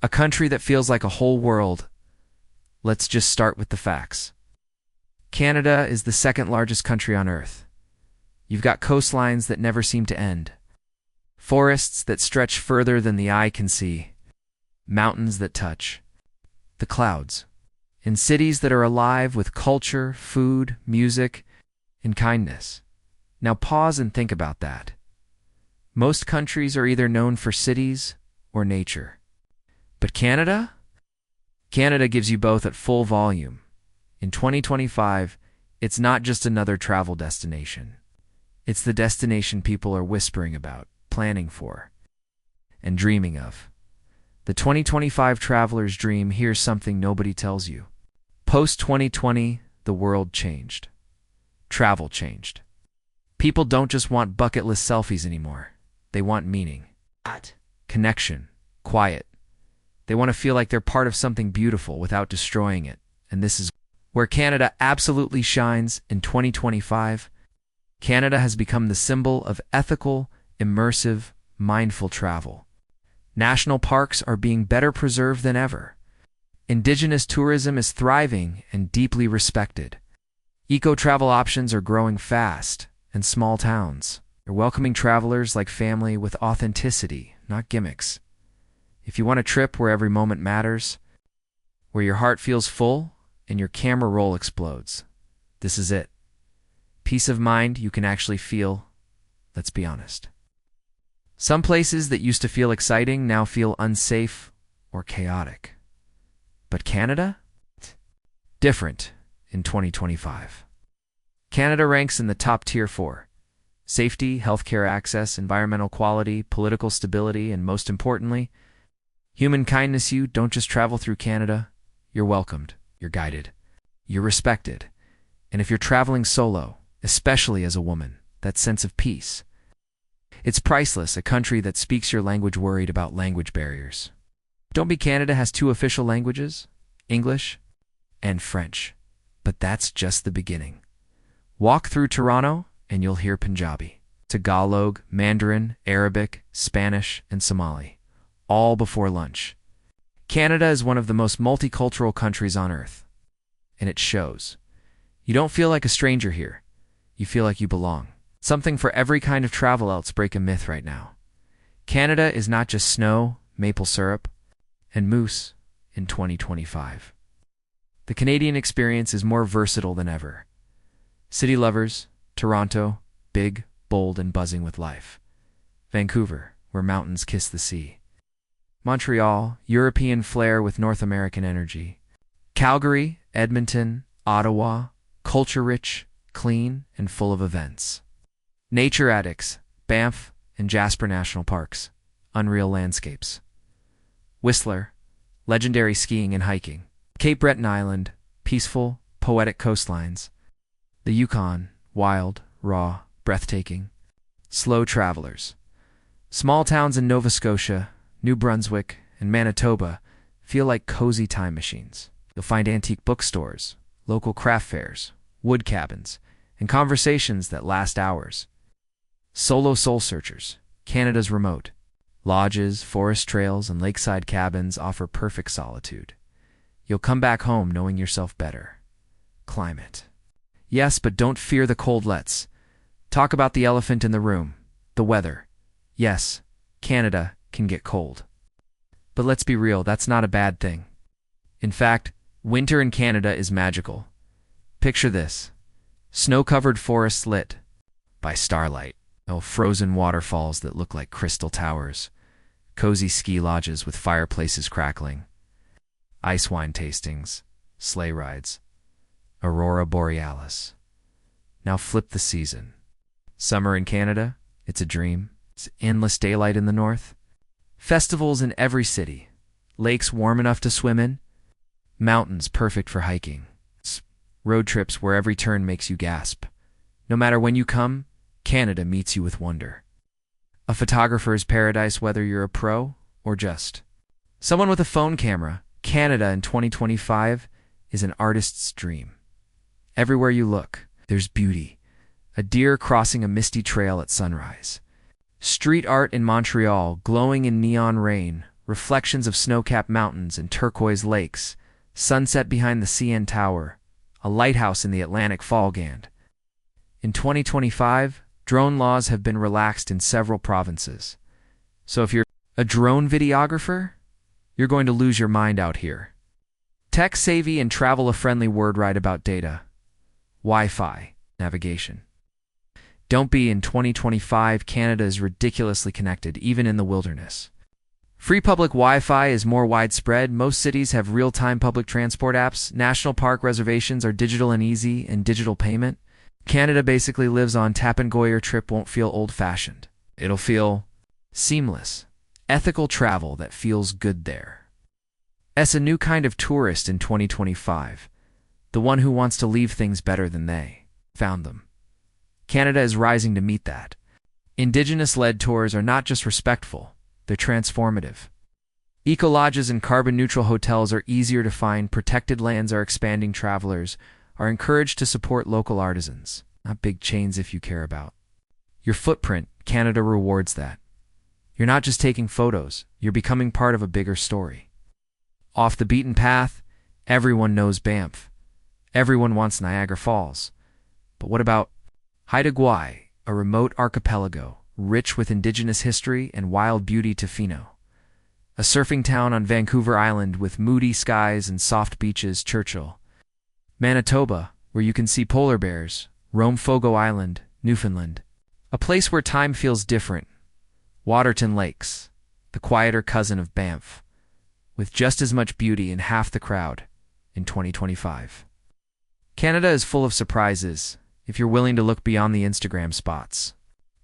A country that feels like a whole world. Let's just start with the facts. Canada is the second largest country on Earth. You've got coastlines that never seem to end, forests that stretch further than the eye can see, mountains that touch the clouds, and cities that are alive with culture, food, music, and kindness. Now pause and think about that. Most countries are either known for cities or nature. But Canada? Canada gives you both at full volume. In 2025, it's not just another travel destination. It's the destination people are whispering about, planning for, and dreaming of. The 2025 traveler's dream. Here's something nobody tells you. Post-2020, the world changed. Travel changed. People don't just want bucket list selfies anymore. They want meaning, connection, quiet. They want to feel like they're part of something beautiful without destroying it. And this is where Canada absolutely shines in 2025. Canada has become the symbol of ethical, immersive, mindful travel. National parks are being better preserved than ever. Indigenous tourism is thriving and deeply respected. Eco-travel options are growing fast, and small towns are welcoming travelers like family with authenticity, not gimmicks. If you want a trip where every moment matters, where your heart feels full and your camera roll explodes, this is it. Peace of mind you can actually feel, let's be honest. Some places that used to feel exciting now feel unsafe or chaotic. But Canada? Different in 2025. Canada ranks in the top tier for safety, healthcare access, environmental quality, political stability, and most importantly, human kindness. You don't just travel through Canada, you're welcomed, you're guided, you're respected. And if you're traveling solo, especially as a woman, that sense of peace. It's priceless, a country that speaks your language worried about language barriers. Don't be Canada has two official languages, English and French. But that's just the beginning. Walk through Toronto and you'll hear Punjabi, Tagalog, Mandarin, Arabic, Spanish, and Somali, all before lunch. Canada is one of the most multicultural countries on Earth, and it shows. You don't feel like a stranger here. You feel like you belong. Something for every kind of travel. Let's break a myth right now. Canada is not just snow, maple syrup, and moose in 2025. The Canadian experience is more versatile than ever. City lovers, Toronto, big, bold, and buzzing with life. Vancouver, where mountains kiss the sea. Montreal, European flair with North American energy. Calgary, Edmonton, Ottawa, culture-rich, clean, and full of events. Nature addicts, Banff and Jasper National Parks, unreal landscapes. Whistler, legendary skiing and hiking. Cape Breton Island, peaceful, poetic coastlines. The Yukon, wild, raw, breathtaking. Slow travelers. Small towns in Nova Scotia, New Brunswick, and Manitoba feel like cozy time machines. You'll find antique bookstores, local craft fairs, wood cabins, and conversations that last hours. Solo soul searchers, Canada's remote. Lodges, forest trails, and lakeside cabins offer perfect solitude. You'll come back home knowing yourself better. Climate. Yes, but don't fear the cold. Let's talk about the elephant in the room, the weather. Yes, Canada can get cold. But let's be real, that's not a bad thing. In fact, winter in Canada is magical. Picture this. Snow-covered forests lit by starlight. Oh, frozen waterfalls that look like crystal towers. Cozy ski lodges with fireplaces crackling. Ice wine tastings. Sleigh rides. Aurora borealis. Now flip the season. Summer in Canada, it's a dream. It's endless daylight in the north. Festivals in every city. Lakes warm enough to swim in. Mountains perfect for hiking. Road trips where every turn makes you gasp. No matter when you come, Canada meets you with wonder. A photographer's paradise, whether you're a pro or just someone with a phone camera. Canada in 2025 is an artist's dream. Everywhere you look, there's beauty. A deer crossing a misty trail at sunrise. Street art in Montreal glowing in neon rain, reflections of snow-capped mountains and turquoise lakes, sunset behind the CN Tower, a lighthouse in the Atlantic Fallgand. In 2025, drone laws have been relaxed in several provinces. So if you're a drone videographer, you're going to lose your mind out here. Tech-savvy and travel-a-friendly word right about data. Wi-Fi, navigation. Don't be. In 2025, Canada is ridiculously connected, even in the wilderness. Free public Wi-Fi is more widespread. Most cities have real-time public transport apps. National park reservations are digital and easy, and digital payment. Canada basically lives on tap and go. Your trip won't feel old-fashioned. It'll feel seamless. Ethical travel that feels good there. As a new kind of tourist in 2025, the one who wants to leave things better than they found them. Canada is rising to meet that. Indigenous-led tours are not just respectful, they're transformative. Eco-lodges and carbon-neutral hotels are easier to find. Protected lands are expanding. Travelers are encouraged to support local artisans, not big chains if you care about your footprint. Canada rewards that. You're not just taking photos, you're becoming part of a bigger story. Off the beaten path, everyone knows Banff. Everyone wants Niagara Falls. But what about Haida Gwaii, a remote archipelago, rich with indigenous history and wild beauty? Tofino, a surfing town on Vancouver Island with moody skies and soft beaches. Churchill, Manitoba, where you can see polar bears. Rome Fogo Island, Newfoundland, a place where time feels different. Waterton Lakes, the quieter cousin of Banff, with just as much beauty and half the crowd in 2025. Canada is full of surprises if you're willing to look beyond the Instagram spots.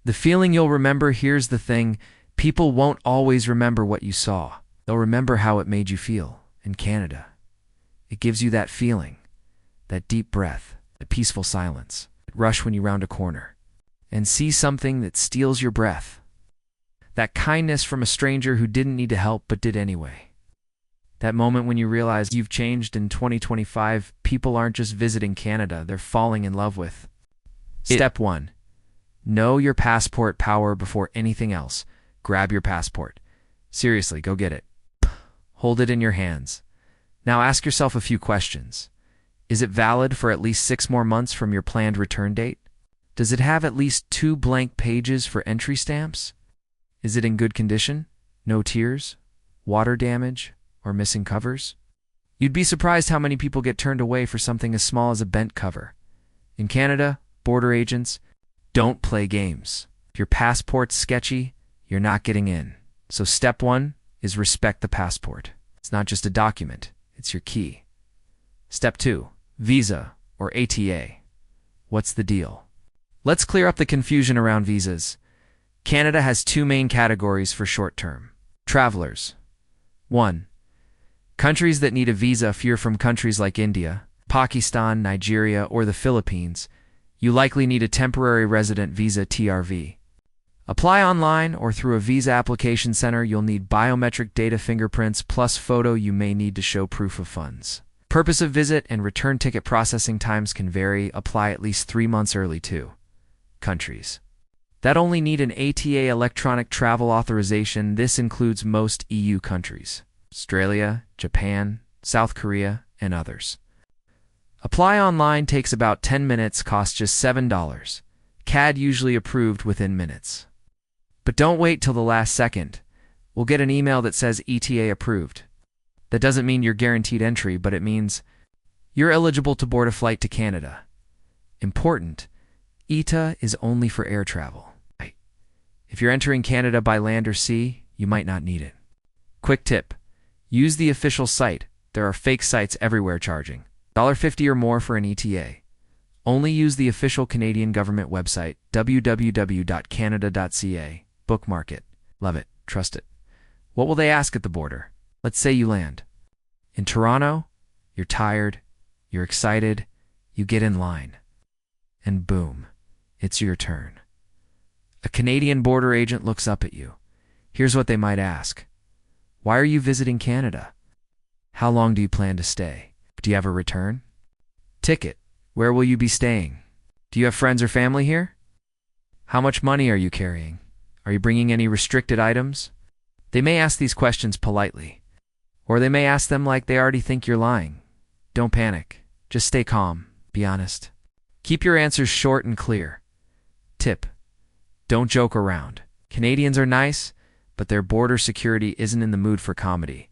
The feeling you'll remember. Here's the thing, people won't always remember what you saw. They'll remember how it made you feel. In Canada, it gives you that feeling, that deep breath, the peaceful silence, that rush when you round a corner and see something that steals your breath. That kindness from a stranger who didn't need to help but did anyway. That moment when you realize you've changed. In 2025, people aren't just visiting Canada, they're falling in love with it. Step 1. Know your passport power before anything else. Grab your passport. Seriously, go get it. Hold it in your hands. Now ask yourself a few questions. Is it valid for at least 6 more months from your planned return date? Does it have at least 2 blank pages for entry stamps? Is it in good condition? No tears, water damage, or missing covers? You'd be surprised how many people get turned away for something as small as a bent cover. In Canada, border agents don't play games. If your passport's sketchy, you're not getting in. So step 1 is respect the passport. It's not just a document, it's your key. Step 2, visa or ATA. What's the deal? Let's clear up the confusion around visas. Canada has 2 main categories for short-term travelers. 1. Countries that need a visa. If you're from countries like India, Pakistan, Nigeria, or the Philippines, you likely need a temporary resident visa (TRV). Apply online or through a visa application center. You'll need biometric data, fingerprints, plus photo. You may need to show proof of funds. Purpose of visit and return ticket processing times can vary. Apply at least 3 months early. 2. Countries that only need an ATA electronic travel authorization. This includes most EU countries, Australia, Japan, South Korea, and others. Apply online, takes about 10 minutes, costs just $7. CAD usually approved within minutes. But don't wait till the last second. We'll get an email that says ETA approved. That doesn't mean you're guaranteed entry, but it means you're eligible to board a flight to Canada. Important, ETA is only for air travel. If you're entering Canada by land or sea, you might not need it. Quick tip, use the official site. There are fake sites everywhere charging $50 or more for an ETA. Only use the official Canadian government website, www.canada.ca. Bookmark it. Love it. Trust it. What will they ask at the border? Let's say you land in Toronto, you're tired, you're excited, you get in line, and boom, it's your turn. A Canadian border agent looks up at you. Here's what they might ask. Why are you visiting Canada? How long do you plan to stay? Do you have a return ticket? Where will you be staying? Do you have friends or family here? How much money are you carrying? Are you bringing any restricted items? They may ask these questions politely, or they may ask them like they already think you're lying. Don't panic. Just stay calm. Be honest. Keep your answers short and clear. Tip: don't joke around. Canadians are nice, but their border security isn't in the mood for comedy.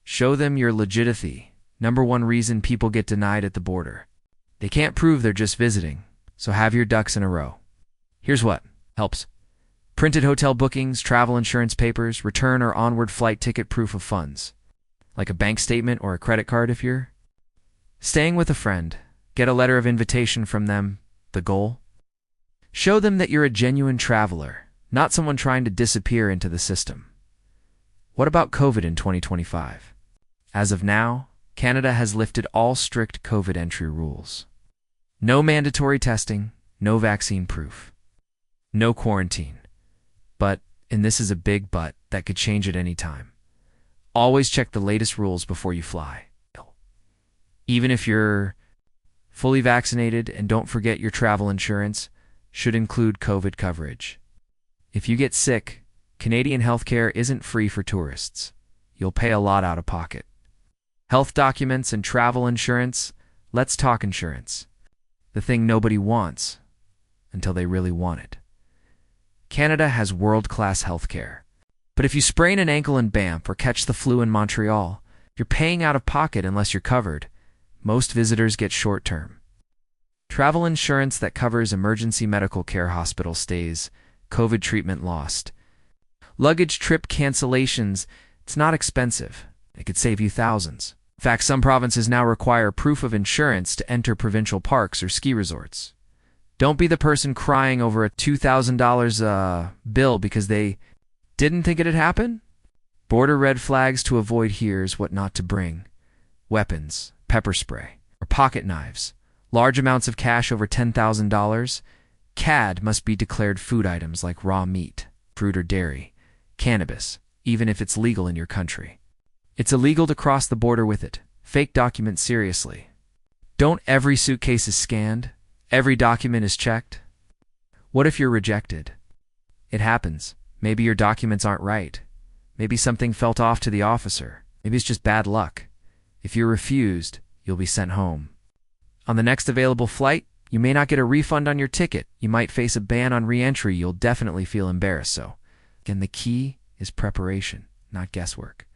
Show them your legitimacy. Number one reason people get denied at the border. They can't prove they're just visiting, so have your ducks in a row. Here's what helps: printed hotel bookings, travel insurance papers, return or onward flight ticket proof of funds, like a bank statement or a credit card if you're staying with a friend. Get a letter of invitation from them. The goal? Show them that you're a genuine traveler, not someone trying to disappear into the system. What about COVID in 2025? As of now, Canada has lifted all strict COVID entry rules. No mandatory testing, no vaccine proof, no quarantine. But, and this is a big but, that could change at any time. Always check the latest rules before you fly. Even if you're fully vaccinated, and don't forget your travel insurance should include COVID coverage. If you get sick, Canadian healthcare isn't free for tourists. You'll pay a lot out of pocket. Health documents and travel insurance. Let's talk insurance. The thing nobody wants until they really want it. Canada has world-class healthcare. But if you sprain an ankle in Banff or catch the flu in Montreal, you're paying out of pocket unless you're covered. Most visitors get short-term travel insurance that covers emergency medical care, hospital stays, COVID treatment lost, luggage trip cancellations. It's not expensive. It could save you thousands. In fact, some provinces now require proof of insurance to enter provincial parks or ski resorts. Don't be the person crying over a $2,000 bill because they didn't think it'd happen. Border red flags to avoid: here's what not to bring: weapons, pepper spray, or pocket knives. Large amounts of cash over $10,000. CAD must be declared food items like raw meat, fruit or dairy, cannabis, even if it's legal in your country. It's illegal to cross the border with it. Fake documents seriously. Don't every suitcase is scanned. Every document is checked. What if you're rejected? It happens. Maybe your documents aren't right. Maybe something felt off to the officer. Maybe it's just bad luck. If you're refused, you'll be sent home. On the next available flight, you may not get a refund on your ticket. You might face a ban on re-entry. You'll definitely feel embarrassed. So, again, the key is preparation, not guesswork.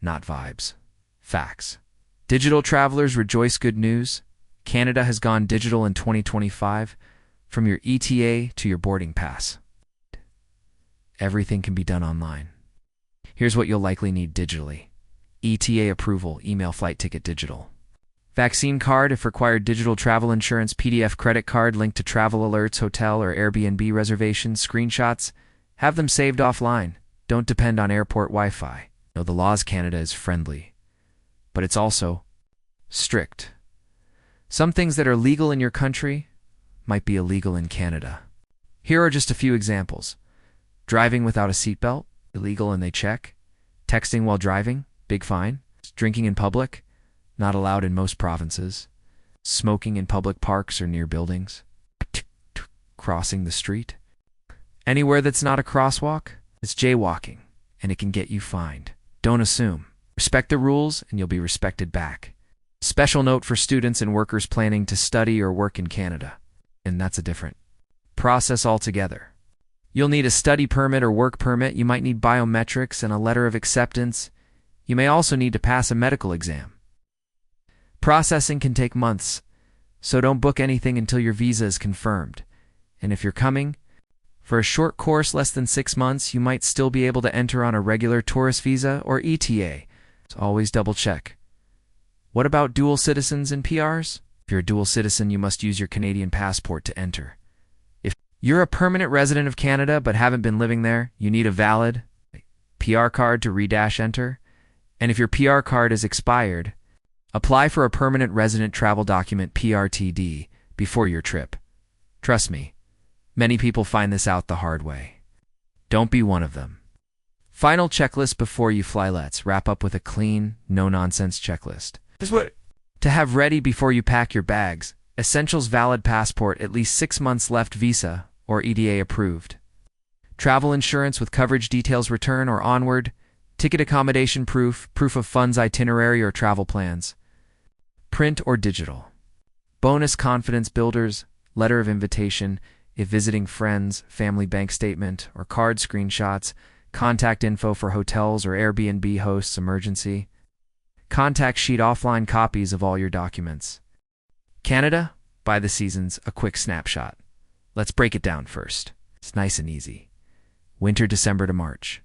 Not vibes. Facts. Digital travelers rejoice. Good news. Canada has gone digital in 2025, from your ETA to your boarding pass. Everything can be done online. Here's what you'll likely need digitally: ETA approval, email, flight ticket, digital. Vaccine card if required, digital travel insurance, PDF credit card, link to travel alerts, hotel or Airbnb reservations, screenshots. Have them saved offline. Don't depend on airport Wi-Fi. No, the laws. Canada is friendly, but it's also strict. Some things that are legal in your country might be illegal in Canada. Here are just a few examples. Driving without a seatbelt, illegal and they check. Texting while driving, big fine. Drinking in public, not allowed in most provinces. Smoking in public parks or near buildings. Crossing the street. Anywhere that's not a crosswalk, it's jaywalking, and it can get you fined. Don't assume. Respect the rules, and you'll be respected back. Special note for students and workers planning to study or work in Canada. And that's a different process altogether. You'll need a study permit or work permit. You might need biometrics and a letter of acceptance. You may also need to pass a medical exam. Processing can take months, so don't book anything until your visa is confirmed. And if you're coming for a short course, less than 6 months, you might still be able to enter on a regular tourist visa or ETA. So always double check. What about dual citizens and PRs? If you're a dual citizen, you must use your Canadian passport to enter. If you're a permanent resident of Canada but haven't been living there, you need a valid PR card to re-enter. And if your PR card is expired, apply for a permanent resident travel document (PRTD) before your trip. Trust me, many people find this out the hard way. Don't be one of them. Final checklist before you fly. Let's wrap up with a clean, no-nonsense checklist. Here's what to have ready before you pack your bags. Essentials: valid passport, at least 6 months left, visa or ETA approved. travel insurance with coverage details return or onward, ticket accommodation proof, proof of funds itinerary or travel plans, print or digital. Bonus confidence builders, letter of invitation, if visiting friends, family bank statement, or card screenshots, contact info for hotels or Airbnb hosts emergency, contact sheet offline copies of all your documents. Canada, by the seasons, a quick snapshot. Let's break it down first. It's nice and easy. Winter December to March.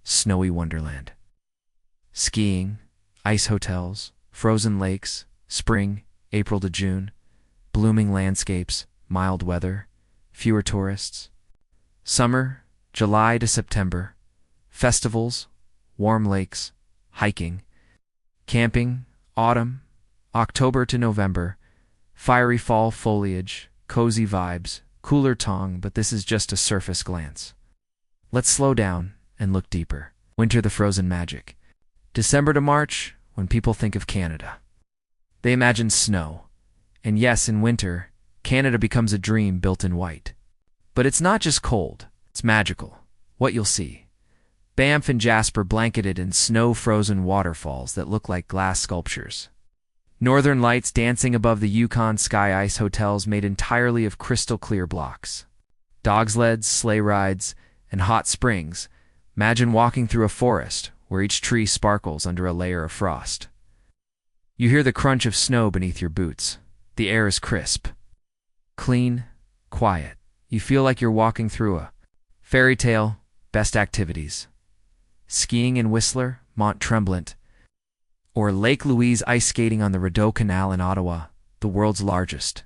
Snowy wonderland. Skiing, ice hotels, frozen lakes, spring, April to June, blooming landscapes, mild weather, fewer tourists. Summer, July to September, festivals, warm lakes, hiking. Camping, autumn, October to November, fiery fall foliage, cozy vibes, cooler tongue, but this is just a surface glance. Let's slow down and look deeper. Winter, the frozen magic. December to March, when people think of Canada, they imagine snow. And yes, in winter, Canada becomes a dream built in white. But it's not just cold, it's magical. What you'll see. Banff and Jasper blanketed in snow-frozen waterfalls that look like glass sculptures. Northern lights dancing above the Yukon sky ice hotels made entirely of crystal-clear blocks. Dog sleds, sleigh rides, and hot springs. Imagine walking through a forest where each tree sparkles under a layer of frost. You hear the crunch of snow beneath your boots. The air is crisp, clean, quiet. You feel like you're walking through a fairy tale. Best activities. Skiing in Whistler, Mont Tremblant, or Lake Louise ice skating on the Rideau Canal in Ottawa, the world's largest.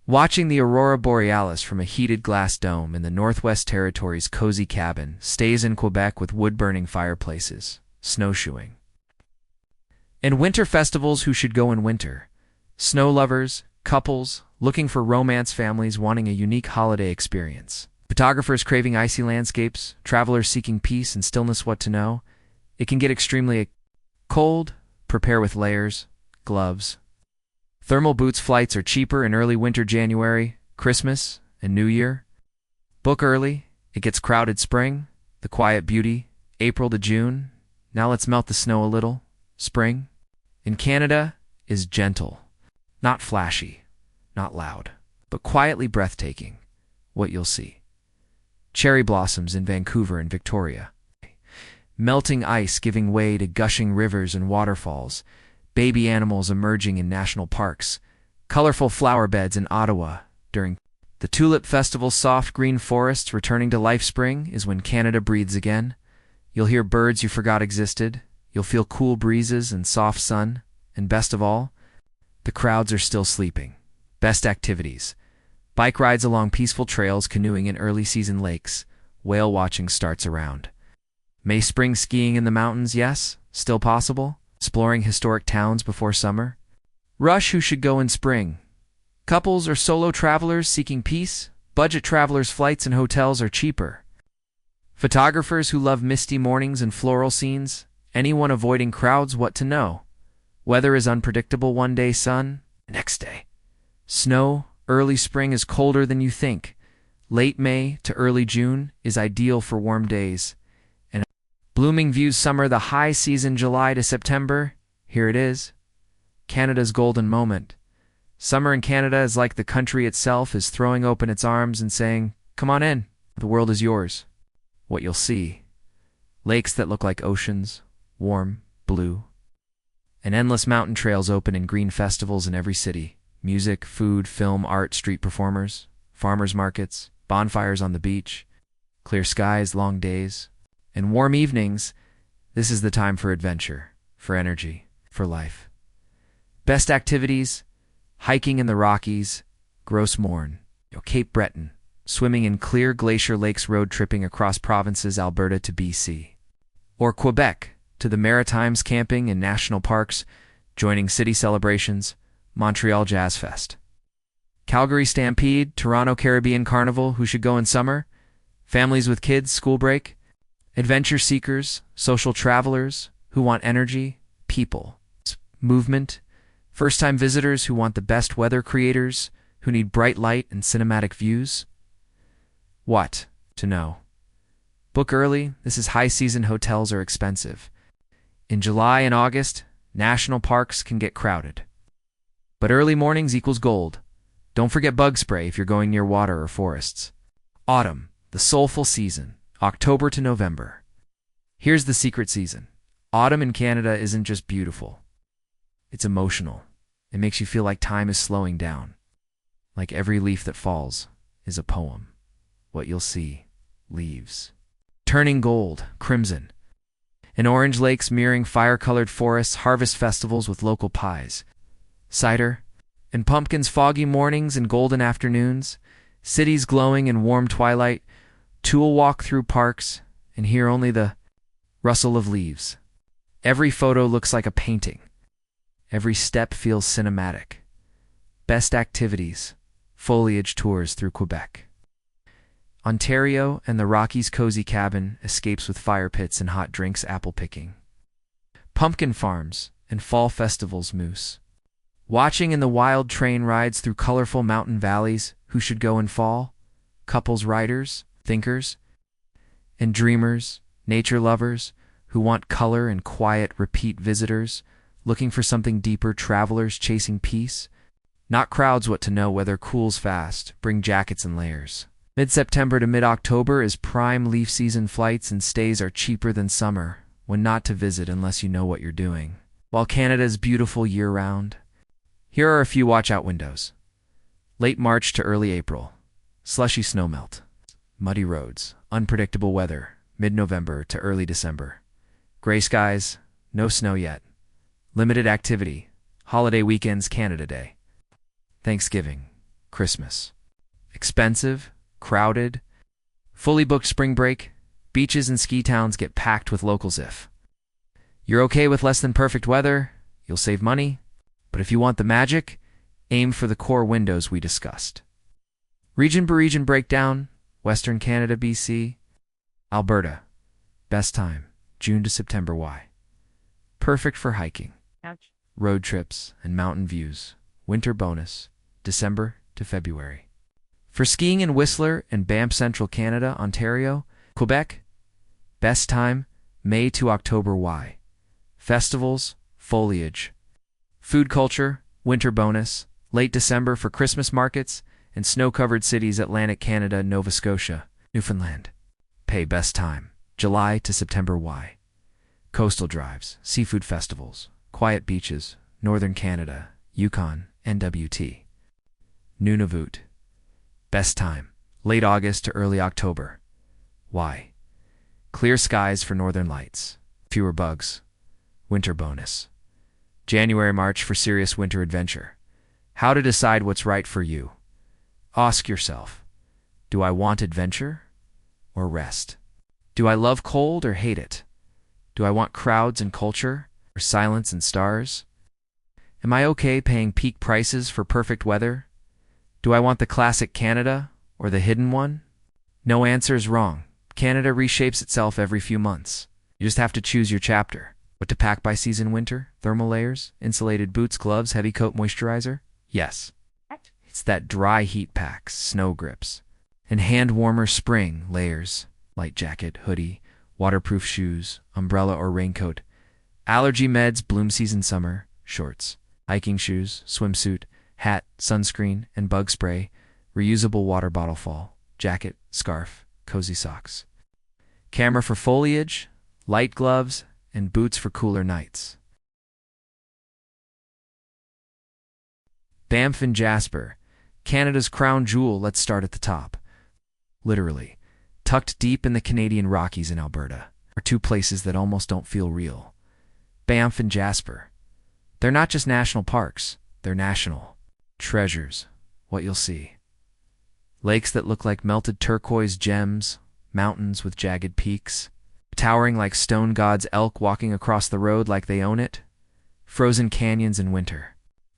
Watching the aurora borealis from a heated glass dome in the Northwest Territories' cozy cabin, stays in Quebec with wood-burning fireplaces, snowshoeing. And winter festivals who should go in winter. Snow lovers, couples, looking for romance, families wanting a unique holiday experience. Photographers craving icy landscapes, travelers seeking peace and stillness. What to know? It can get extremely cold. Prepare with layers, gloves. Thermal boots. Flights are cheaper in early winter, January, Christmas, and New Year. Book early. It gets crowded. Spring, the quiet beauty, April to June. Now let's melt the snow a little. Spring, in Canada, is gentle, not flashy, not loud, but quietly breathtaking. What you'll see. Cherry blossoms in Vancouver and Victoria. Melting ice giving way to gushing rivers and waterfalls. Baby animals emerging in national parks. Colorful flower beds in Ottawa during the Tulip Festival. Soft green forests returning to life. Spring is when Canada breathes again. You'll hear birds you forgot existed. You'll feel cool breezes and soft sun. And best of all, the crowds are still sleeping. Best activities. Bike rides along peaceful trails, canoeing in early season lakes. Whale watching starts around May. Spring, skiing in the mountains, yes, still possible. Exploring historic towns before summer. Rush who should go in spring. Couples or solo travelers seeking peace. Budget travelers, flights and hotels are cheaper. Photographers who love misty mornings and floral scenes. Anyone avoiding crowds. What to know. Weather is unpredictable. One day sun, next day snow. Early spring is colder than you think. Late May to early June is ideal for warm days. And blooming views. Summer, the high season, July to September. Here it is. Canada's golden moment. Summer in Canada is like the country itself is throwing open its arms and saying, "Come on in. The world is yours." What you'll see. Lakes that look like oceans, warm, blue. And endless mountain trails open in green. Festivals in every city. Music, food, film, art, street performers, farmers markets, bonfires on the beach, clear skies, long days, and warm evenings. This is the time for adventure, for energy, for life. Best activities: hiking in the Rockies, Gros Morne, Cape Breton, swimming in clear glacier lakes, road tripping across provinces, Alberta to BC, or Quebec to the Maritimes, camping in national parks, joining city celebrations, Montreal Jazz Fest. Calgary Stampede, Toronto Caribbean Carnival, who should go in summer? Families with kids, school break. Adventure seekers, social travelers who want energy, people, movement. First-time visitors who want the best weather, creators who need bright light and cinematic views. What to know? Book early. This is high season. Hotels are expensive. In July and August, national parks can get crowded. But early mornings equals gold. Don't forget bug spray if you're going near water or forests. Autumn, the soulful season, October to November. Here's the secret season. Autumn in Canada isn't just beautiful. It's emotional. It makes you feel like time is slowing down. Like every leaf that falls is a poem. What you'll see, leaves. Turning gold, crimson. And orange lakes mirroring fire-colored forests, harvest festivals with local pies. Cider, and pumpkins, foggy mornings and golden afternoons, cities glowing in warm twilight, tool walk through parks, and hear only the rustle of leaves. Every photo looks like a painting. Every step feels cinematic. Best activities, foliage tours through Quebec. Ontario and the Rockies cozy cabin, escapes with fire pits and hot drinks, apple picking. Pumpkin farms and fall festivals, moose. Watching in the wild train rides through colorful mountain valleys, who should go in fall? Couples, riders, thinkers, and dreamers, nature lovers, who want color and quiet, repeat visitors, looking for something deeper, travelers chasing peace. Not crowds, what to know, weather cools fast, bring jackets and layers. Mid-September to mid-October is prime leaf season. Flights and stays are cheaper than summer, when not to visit unless you know what you're doing. While Canada is beautiful year-round, here are a few watch-out windows. Late March to early April. Slushy snowmelt. Muddy roads. Unpredictable weather. Mid-November to early December. Gray skies. No snow yet. Limited activity. Holiday weekends. Canada Day. Thanksgiving. Christmas. Expensive. Crowded. Fully booked spring break. Beaches and ski towns get packed with locals. If you're okay with less than perfect weather, you'll save money. But if you want the magic, aim for the core windows we discussed. Region by region breakdown. Western Canada, BC. Alberta. Best time, June to September. Why? Perfect for hiking, road trips, and mountain views. Winter bonus, December to February. For skiing in Whistler and Banff, Central Canada, Ontario, Quebec. Best time, May to October. Why? Festivals, foliage. Food culture, winter bonus, late December for Christmas markets, and snow-covered cities. Atlantic Canada, Nova Scotia, Newfoundland. Pay best time, July to September. Why? Coastal drives, seafood festivals, quiet beaches, Northern Canada, Yukon, NWT. Nunavut. Best time, late August to early October. Why? Clear skies for northern lights, fewer bugs, winter bonus. January-March for serious winter adventure. How to decide what's right for you. Ask yourself, do I want adventure or rest? Do I love cold or hate it? Do I want crowds and culture or silence and stars? Am I okay paying peak prices for perfect weather? Do I want the classic Canada or the hidden one? No answer is wrong. Canada reshapes itself every few months. You just have to choose your chapter. What to pack by season: winter, thermal layers, insulated boots, gloves, heavy coat, moisturizer? Yes. It's that dry heat packs, snow grips, and hand warmer spring layers, light jacket, hoodie, waterproof shoes, umbrella or raincoat, allergy meds, bloom season summer, shorts, hiking shoes, swimsuit, hat, sunscreen, and bug spray, reusable water bottle, fall, jacket, scarf, cozy socks. Camera for foliage, light gloves, and boots for cooler nights. Banff and Jasper, Canada's crown jewel. Let's start at the top. Literally, tucked deep in the Canadian Rockies in Alberta, are two places that almost don't feel real. Banff and Jasper. They're not just national parks, they're national treasures. What you'll see. Lakes that look like melted turquoise gems, mountains with jagged peaks, towering like stone gods, elk walking across the road like they own it, frozen canyons in winter,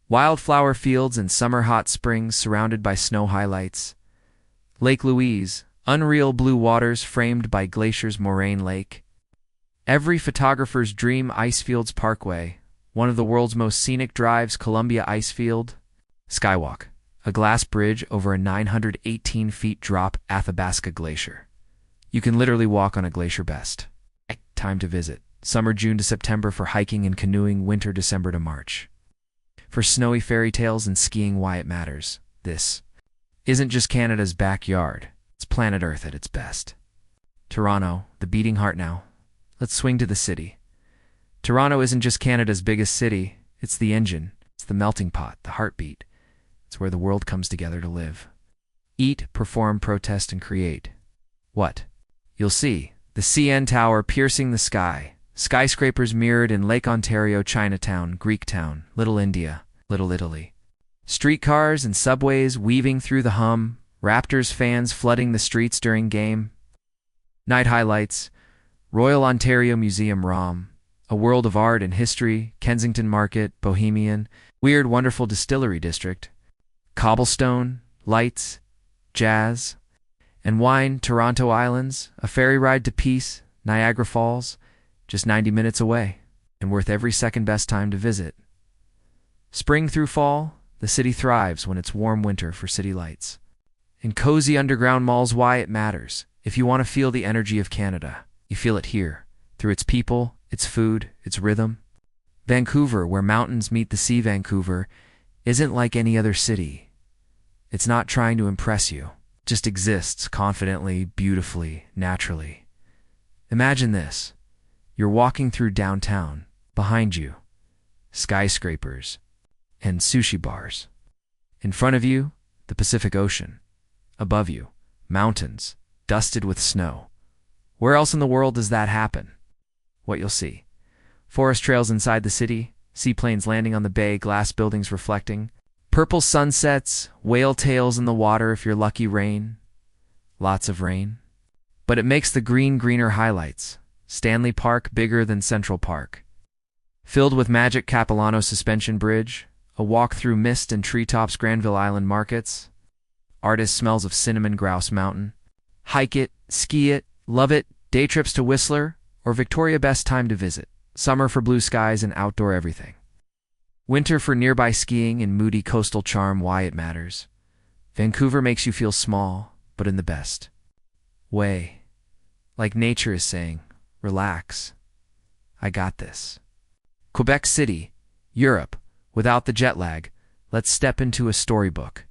wildflower fields in summer, hot springs surrounded by snow highlights, Lake Louise, unreal blue waters framed by glaciers, Moraine Lake, every photographer's dream, Icefields Parkway, one of the world's most scenic drives, Columbia Icefield, Skywalk, a glass bridge over a 918 feet drop, Athabasca Glacier. You can literally walk on a glacier best. Time to visit. Summer June to September for hiking and canoeing, winter December to March. For snowy fairy tales and skiing, why it matters. This isn't just Canada's backyard. It's planet Earth at its best. Toronto, the beating heart now. Let's swing to the city. Toronto isn't just Canada's biggest city. It's the engine. It's the melting pot, the heartbeat. It's where the world comes together to live. Eat, perform, protest, and create. What? You'll see. The CN Tower piercing the sky. Skyscrapers mirrored in Lake Ontario, Chinatown, Greek Town, Little India, Little Italy. Streetcars and subways weaving through the hum. Raptors fans flooding the streets during game. Night highlights. Royal Ontario Museum ROM. A world of art and history. Kensington Market, Bohemian. Weird Wonderful Distillery District. Cobblestone, lights, jazz, and wine. Toronto Islands, a ferry ride to Peace, Niagara Falls, just 90 minutes away, and worth every second. Best time to visit. Spring through fall, the city thrives when it's warm winter for city lights. And cozy underground malls, why it matters. If you want to feel the energy of Canada, you feel it here, through its people, its food, its rhythm. Vancouver, where mountains meet the sea. Vancouver isn't like any other city. It's not trying to impress you. Just exists confidently, beautifully, naturally. Imagine this. You're walking through downtown. Behind you, skyscrapers and sushi bars. In front of you, the Pacific Ocean. Above you, mountains, dusted with snow. Where else in the world does that happen? What you'll see. Forest trails inside the city, seaplanes landing on the bay, glass buildings reflecting. Purple sunsets, whale tails in the water if you're lucky, rain. Lots of rain. But it makes the green greener. Highlights. Stanley Park, bigger than Central Park. Filled with magic. Capilano Suspension Bridge. A walk through mist and treetops. Granville Island markets. Artist smells of cinnamon. Grouse Mountain. Hike it, ski it, love it. Day trips to Whistler or Victoria. Best time to visit. Summer for blue skies and outdoor everything. Winter for nearby skiing and moody coastal charm. Why it matters. Vancouver makes you feel small, but in the best way. Like nature is saying, relax. I got this. Quebec City, Europe, without the jet lag. Let's step into a storybook.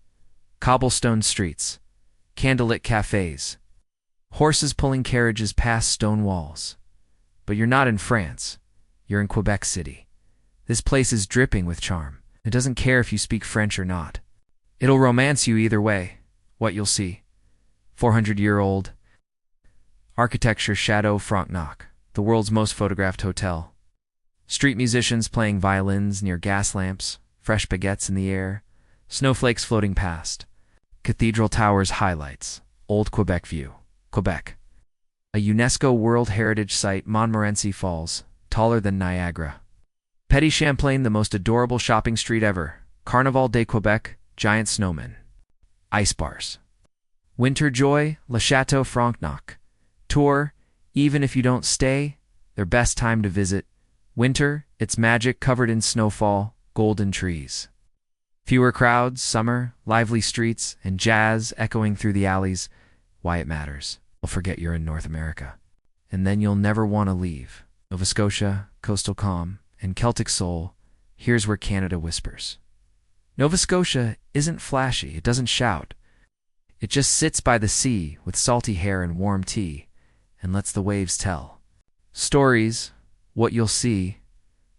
Cobblestone streets, candlelit cafes, horses pulling carriages past stone walls. But you're not in France. You're in Quebec City. This place is dripping with charm. It doesn't care if you speak French or not. It'll romance you either way. What you'll see. 400-year-old architecture. Chateau Frontenac, the world's most photographed hotel. Street musicians playing violins near gas lamps, fresh baguettes in the air, snowflakes floating past. Cathedral towers. Highlights. Old Quebec view. Quebec. A UNESCO World Heritage Site. Montmorency Falls, taller than Niagara. Petit Champlain, the most adorable shopping street ever. Carnaval de Quebec, giant snowmen. Ice bars. Winter Joy, Le Chateau Frontenac. Tour, even if you don't stay, their best time to visit. Winter, it's magic covered in snowfall, golden trees. Fewer crowds, summer, lively streets, and jazz echoing through the alleys. Why it matters. You'll forget you're in North America. And then you'll never want to leave. Nova Scotia, coastal calm, and Celtic soul, here's where Canada whispers. Nova Scotia isn't flashy, it doesn't shout. It just sits by the sea with salty hair and warm tea, and lets the waves tell. Stories, what you'll see.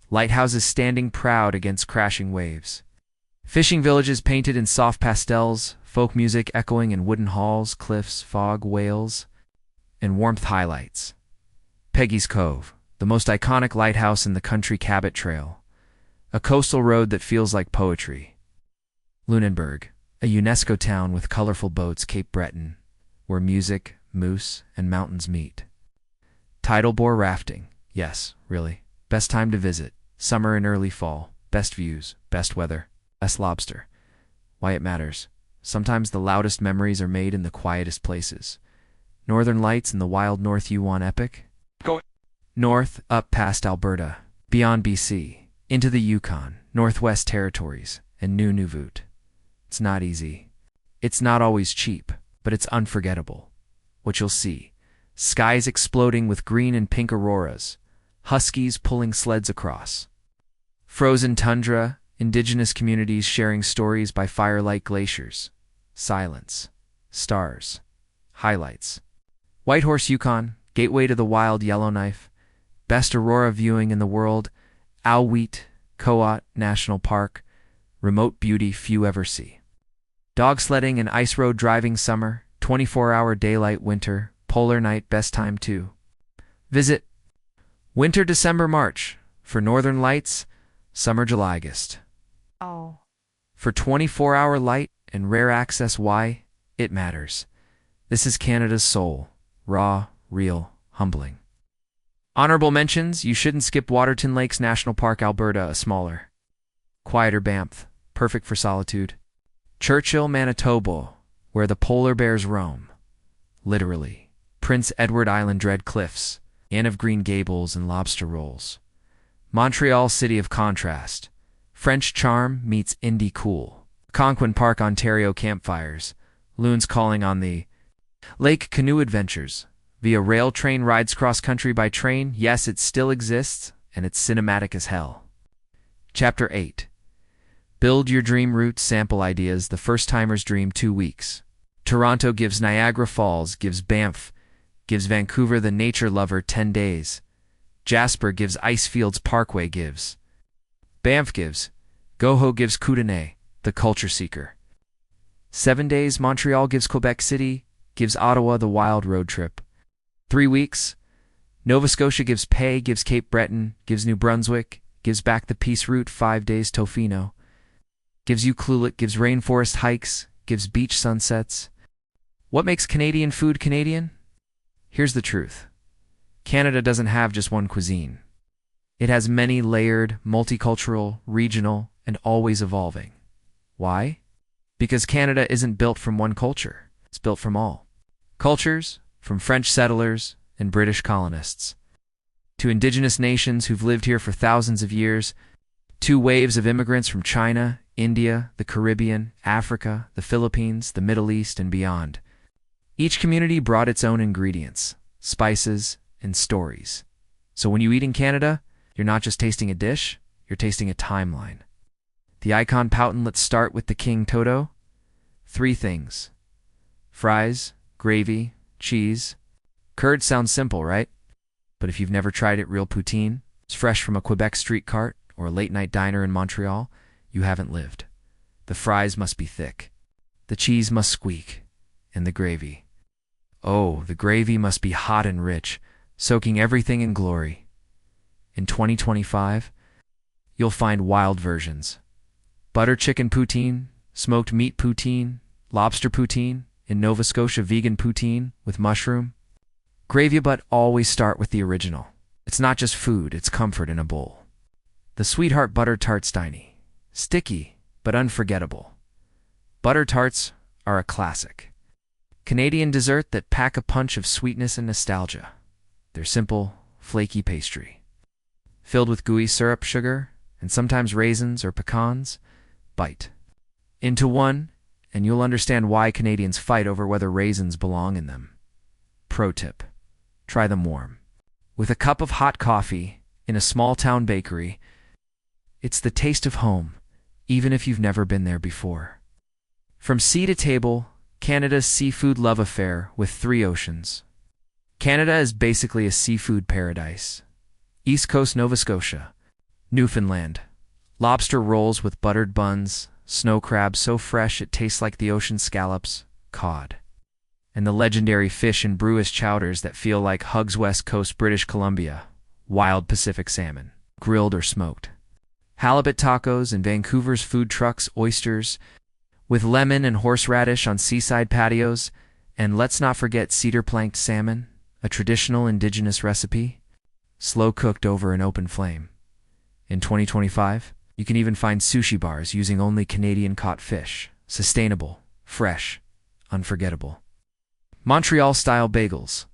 Lighthouses standing proud against crashing waves. Fishing villages painted in soft pastels, folk music echoing in wooden halls, cliffs, fog, whales, and warmth. Highlights. Peggy's Cove, the most iconic lighthouse in the country. Cabot Trail, a coastal road that feels like poetry. Lunenburg, a UNESCO town with colorful boats. Cape Breton, where music, moose, and mountains meet. Tidal bore rafting, yes, really, best time to visit. Summer and early fall, best views, best weather, best lobster. Why it matters. Sometimes the loudest memories are made in the quietest places. Northern Lights in the wild north. You want epic? Go north, up past Alberta, beyond BC, into the Yukon, Northwest Territories, and Nunavut. It's not easy. It's not always cheap, but it's unforgettable. What you'll see. skies exploding with green and pink auroras, huskies pulling sleds across. Frozen tundra, indigenous communities sharing stories by firelight glaciers, silence, stars, highlights. Whitehorse, Yukon, gateway to the wild Yellowknife, best aurora viewing in the world, Owwheat, Coat National Park, remote beauty few ever see. Dog sledding and ice road driving summer, 24-hour daylight winter, polar night best time too. Visit winter December March for northern lights, summer July August. Oh. For 24-hour light and rare access why it matters. This is Canada's soul, raw, real, humbling. Honorable mentions, you shouldn't skip Waterton Lakes National Park, Alberta, a smaller, quieter Banff, perfect for solitude. Churchill, Manitoba, where the polar bears roam. Literally. Prince Edward Island, Dread Cliffs, Anne of Green Gables and lobster rolls. Montreal, city of contrast. French charm meets indie cool. Conquin Park, Ontario, campfires. Loons calling on the lake, canoe adventures. Via rail train rides cross-country by train. Yes, it still exists, and it's cinematic as hell. Chapter 8. Build your dream route, sample ideas, the first-timer's dream 2 weeks. Toronto gives Niagara Falls, gives Banff, gives Vancouver the nature lover 10 days. Jasper gives Icefields Parkway gives. Banff gives. Goho gives Kootenay, the culture seeker. 7 days, Montreal gives Quebec City, gives Ottawa the wild road trip. 3 weeks, Nova Scotia gives Pay, gives Cape Breton, gives New Brunswick, gives back the peace route 5 days, Tofino. Gives Ucluelet, gives rainforest hikes, gives beach sunsets. What makes Canadian food Canadian? Here's the truth. Canada doesn't have just one cuisine. It has many layered, multicultural, regional, and always evolving. Why? Because Canada isn't built from one culture. It's built from all cultures, from French settlers and British colonists, to indigenous nations who've lived here for thousands of years, 2 waves of immigrants from China, India, the Caribbean, Africa, the Philippines, the Middle East, and beyond. Each community brought its own ingredients, spices, and stories. So when you eat in Canada, you're not just tasting a dish, you're tasting a timeline. The icon Poughton, let's start with the King Toto. 3 things. Fries, gravy, cheese. Curd sounds simple, right? But if you've never tried it, real poutine, it's fresh from a Quebec street cart or a late-night diner in Montreal, you haven't lived. The fries must be thick. The cheese must squeak. And the gravy. Oh, the gravy must be hot and rich, soaking everything in glory. In 2025, you'll find wild versions. Butter chicken poutine, smoked meat poutine, lobster poutine, in Nova Scotia vegan poutine with mushroom. Gravy, but always start with the original. It's not just food, it's comfort in a bowl. The Sweetheart Butter Tarts Tiny. Sticky, but unforgettable. Butter tarts are a classic. Canadian dessert that pack a punch of sweetness and nostalgia. They're simple, flaky pastry. Filled with gooey syrup, sugar, and sometimes raisins or pecans. Bite into one, and you'll understand why Canadians fight over whether raisins belong in them. Pro tip. Try them warm. With a cup of hot coffee in a small-town bakery. It's the taste of home, even if you've never been there before. From sea to table, Canada's seafood love affair with 3 oceans. Canada is basically a seafood paradise. East Coast Nova Scotia, Newfoundland. Lobster rolls with buttered buns, snow crab so fresh it tastes like the ocean scallops, cod. And the legendary fish and brewis chowders that feel like hugs West Coast British Columbia, wild Pacific salmon, grilled or smoked. Halibut tacos in Vancouver's food trucks, oysters, with lemon and horseradish on seaside patios, and let's not forget cedar-planked salmon, a traditional indigenous recipe, slow-cooked over an open flame. In 2025, you can even find sushi bars using only Canadian-caught fish, sustainable, fresh, unforgettable. Montreal-style bagels,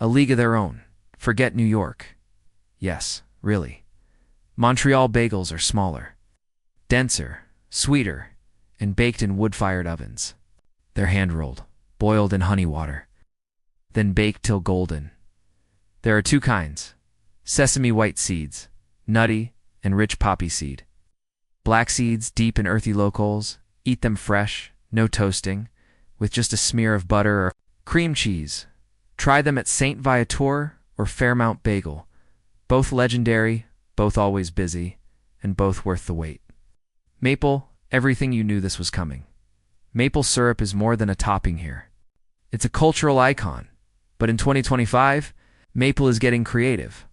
a league of their own. Forget New York. Yes, really. Montreal bagels are smaller, denser, sweeter, and baked in wood-fired ovens. They're hand-rolled, boiled in honey water. then bake till golden. There are two kinds: sesame white seeds, nutty and rich poppy seed. Black seeds, deep in earthy locales, eat them fresh, no toasting, with just a smear of butter or cream cheese. Try them at St. Viator or Fairmount Bagel. Both legendary, both always busy, and both worth the wait. Maple, everything you knew this was coming. Maple syrup is more than a topping here. It's a cultural icon. But in 2025, maple is getting creative.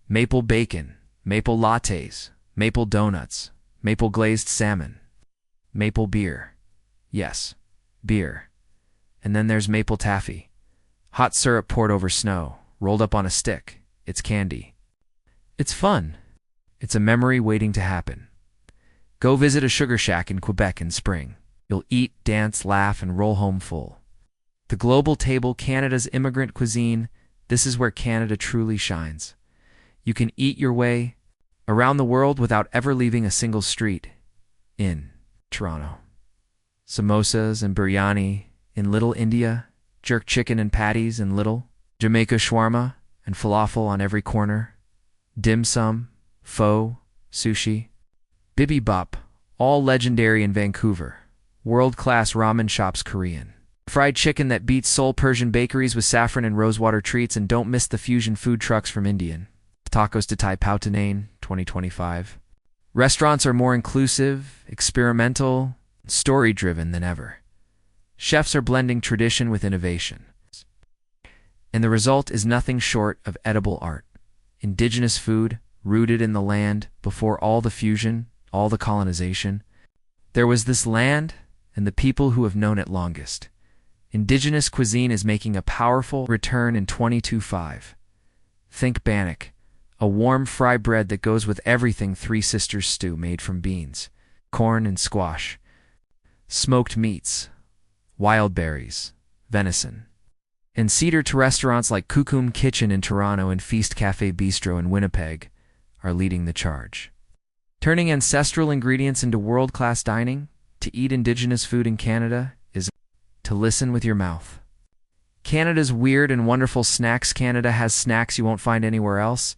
Maple bacon, maple lattes, maple donuts, maple glazed salmon, maple beer. Yes, beer. And then there's maple taffy. Hot syrup poured over snow, rolled up on a stick. It's candy. It's fun. It's a memory waiting to happen. Go visit a sugar shack in Quebec in spring. You'll eat, dance, laugh, and roll home full. The global table, Canada's immigrant cuisine, this is where Canada truly shines. You can eat your way around the world without ever leaving a single street in Toronto. Samosas and biryani in Little India, jerk chicken and patties in Little, Jamaica shawarma and falafel on every corner, dim sum, pho, sushi, bibimbap, all legendary in Vancouver, world-class ramen shops Korean, fried chicken that beats Seoul Persian bakeries with saffron and rosewater treats, and don't miss the fusion food trucks from Indian. Tacos de Thai Pao Tanane, 2025. Restaurants are more inclusive, experimental, story-driven than ever. Chefs are blending tradition with innovation. And the result is nothing short of edible art. Indigenous food, rooted in the land, before all the fusion, all the colonization. There was this land and the people who have known it longest. Indigenous cuisine is making a powerful return in 2025. Think bannock, a warm fry bread that goes with everything. Three Sisters stew made from beans, corn, and squash. Smoked meats, wild berries, venison. And cedar to restaurants like Kukum Kitchen in Toronto and Feast Cafe Bistro in Winnipeg are leading the charge. Turning ancestral ingredients into world-class dining, to eat Indigenous food in Canada is to listen with your mouth. Canada's weird and wonderful snacks. Canada has snacks you won't find anywhere else,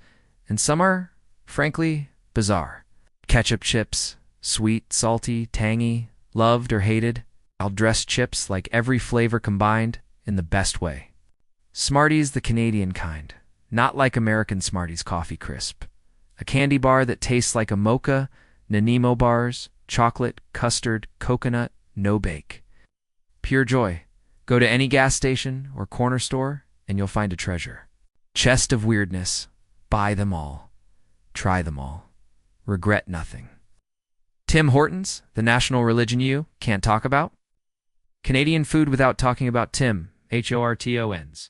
and some are, frankly, bizarre. Ketchup chips, sweet, salty, tangy, loved or hated. I'll dress chips like every flavor combined in the best way. Smarties, the Canadian kind, not like American Smarties Coffee Crisp. A candy bar that tastes like a mocha, Nanimo bars, chocolate, custard, coconut, no bake. Pure joy. Go to any gas station or corner store and you'll find a treasure. Chest of weirdness. Buy them all. Try them all. Regret nothing. Tim Hortons, the national religion you can't talk about? Canadian food without talking about Tim, Hortons.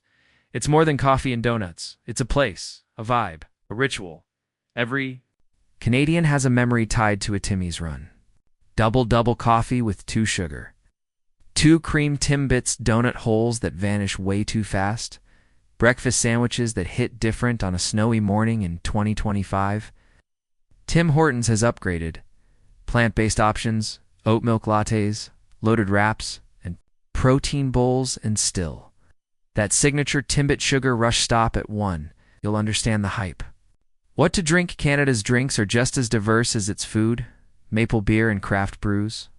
It's more than coffee and donuts. It's a place, a vibe, a ritual. Every Canadian has a memory tied to a Timmy's run. Double coffee with 2 sugar. 2 cream Timbits donut holes that vanish way too fast. Breakfast sandwiches that hit different on a snowy morning in 2025. Tim Hortons has upgraded. Plant-based options, oat milk lattes, loaded wraps, and protein bowls, and still. That signature Timbit sugar rush stop at 1. You'll understand the hype. What to drink? Canada's drinks are just as diverse as its food. Maple beer and craft brews.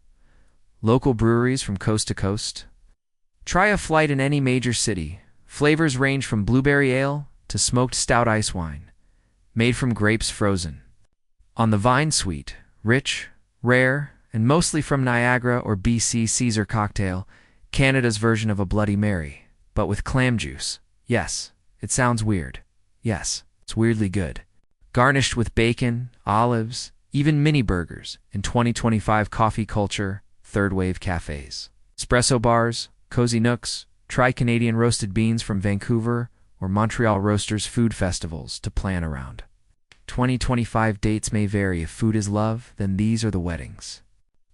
Local breweries from coast to coast. Try a flight in any major city. Flavors range from blueberry ale to smoked stout ice wine, made from grapes frozen. On the vine, sweet, rich, rare, and mostly from Niagara or BC. Caesar cocktail, Canada's version of a Bloody Mary, but with clam juice. Yes, it sounds weird. Yes, it's weirdly good. Garnished with bacon, olives, even mini burgers. In 2025 coffee culture, third wave cafes, espresso bars, cozy nooks. Try Canadian roasted beans from Vancouver or Montreal Roasters food festivals to plan around. 2025 dates may vary. If food is love, then these are the weddings.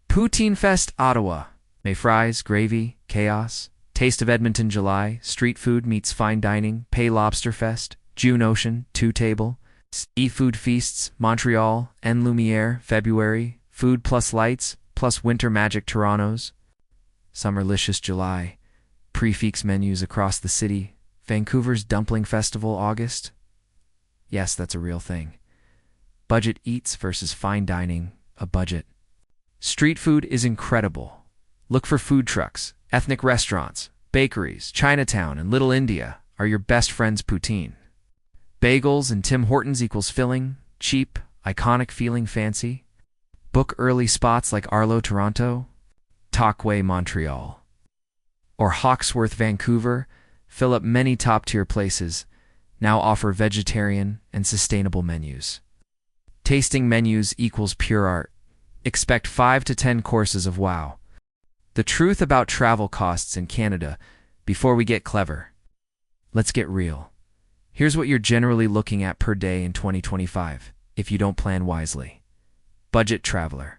Poutine Fest Ottawa. May fries, gravy, chaos. Taste of Edmonton July. Street food meets fine dining. Pay Lobster Fest. June Ocean, 2 Table. E-Food Feasts, Montreal, En Lumiere, February, Food plus Lights, plus Winter Magic Toronto's. Summerlicious July, prefix menus across the city, Vancouver's Dumpling Festival, August? Yes, that's a real thing. Budget eats versus fine dining, a budget. Street food is incredible. Look for food trucks, ethnic restaurants, bakeries. Chinatown and Little India are your best friends. Poutine. Bagels and Tim Hortons equals filling, cheap, iconic, feeling fancy. Book early spots like Arlo, Toronto, Talkway, Montreal, or Hawksworth, Vancouver. Fill up many top-tier places, now offer vegetarian and sustainable menus. Tasting menus equals pure art. Expect 5 to 10 courses of wow. The truth about travel costs in Canada before we get clever. Let's get real. Here's what you're generally looking at per day in 2025 if you don't plan wisely. Budget traveler,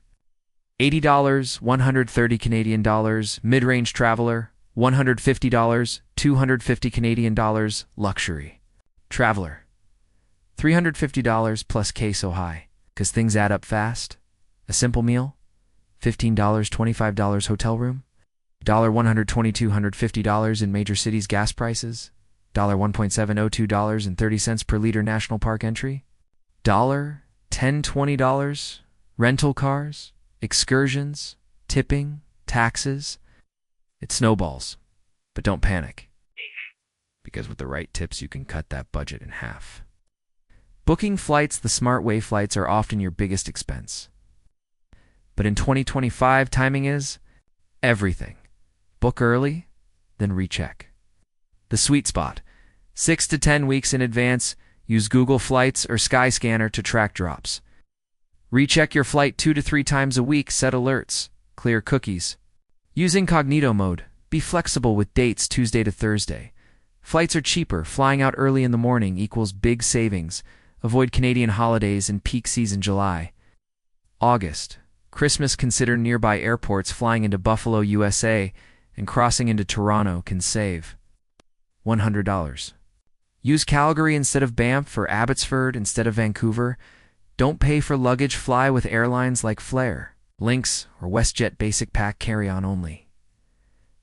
$80, 130 Canadian dollars. Mid-range traveler, $150, 250 Canadian dollars. Luxury traveler, $350 plus queso high, because things add up fast. A simple meal, $15, $25 hotel room, $120, $250 in major cities. Gas prices, $1.702.30 per liter. National park entry, $10, $20. Rental cars, excursions, tipping, taxes. It snowballs, but don't panic, because with the right tips you can cut that budget in half. Booking flights the smart way. Flights are often your biggest expense. But in 2025, timing is everything. Book early, then recheck. The sweet spot, 6 to 10 weeks in advance. Use Google Flights or Skyscanner to track drops. Recheck your flight 2 to 3 times a week. Set alerts. Clear cookies. Use incognito mode. Be flexible with dates Tuesday to Thursday. Flights are cheaper. Flying out early in the morning equals big savings. Avoid Canadian holidays and peak season. July, August, Christmas. Consider nearby airports. Flying into Buffalo, USA, and crossing into Toronto can save $100. Use Calgary instead of Banff or Abbotsford instead of Vancouver. Don't pay for luggage. Fly with airlines like Flair, Lynx, or WestJet. Basic pack, carry-on only.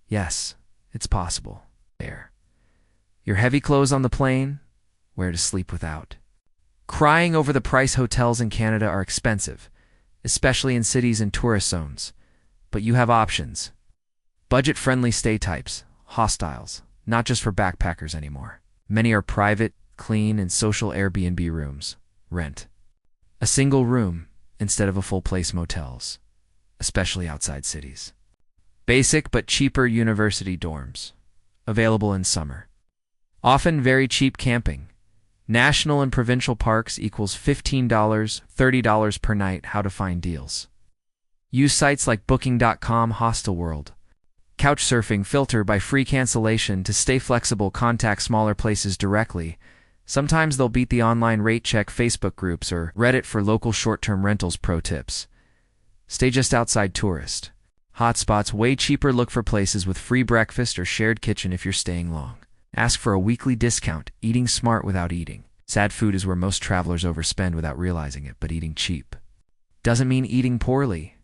Yes, it's possible. There. Your heavy clothes on the plane, where to sleep without. Crying over the price. Hotels in Canada are expensive, especially in cities and tourist zones. But you have options. Budget-friendly stay types, hostels, not just for backpackers anymore. Many are private, clean, and social Airbnb rooms. Rent a single room instead of a full-place motels, especially outside cities. Basic but cheaper university dorms, available in summer. Often very cheap camping. National and provincial parks equals $15, $30 per night. How to find deals. Use sites like Booking.com, Hostelworld. Couchsurfing. Filter by free cancellation to stay flexible. Contact smaller places directly. Sometimes they'll beat the online rate. Check Facebook groups or Reddit for local short-term rentals. Pro tips. Stay just outside tourist hotspots. Way cheaper. Look for places with free breakfast or shared kitchen if you're staying long. Ask for a weekly discount. Eating smart without eating. Sad food is where most travelers overspend without realizing it, but eating cheap doesn't mean eating poorly.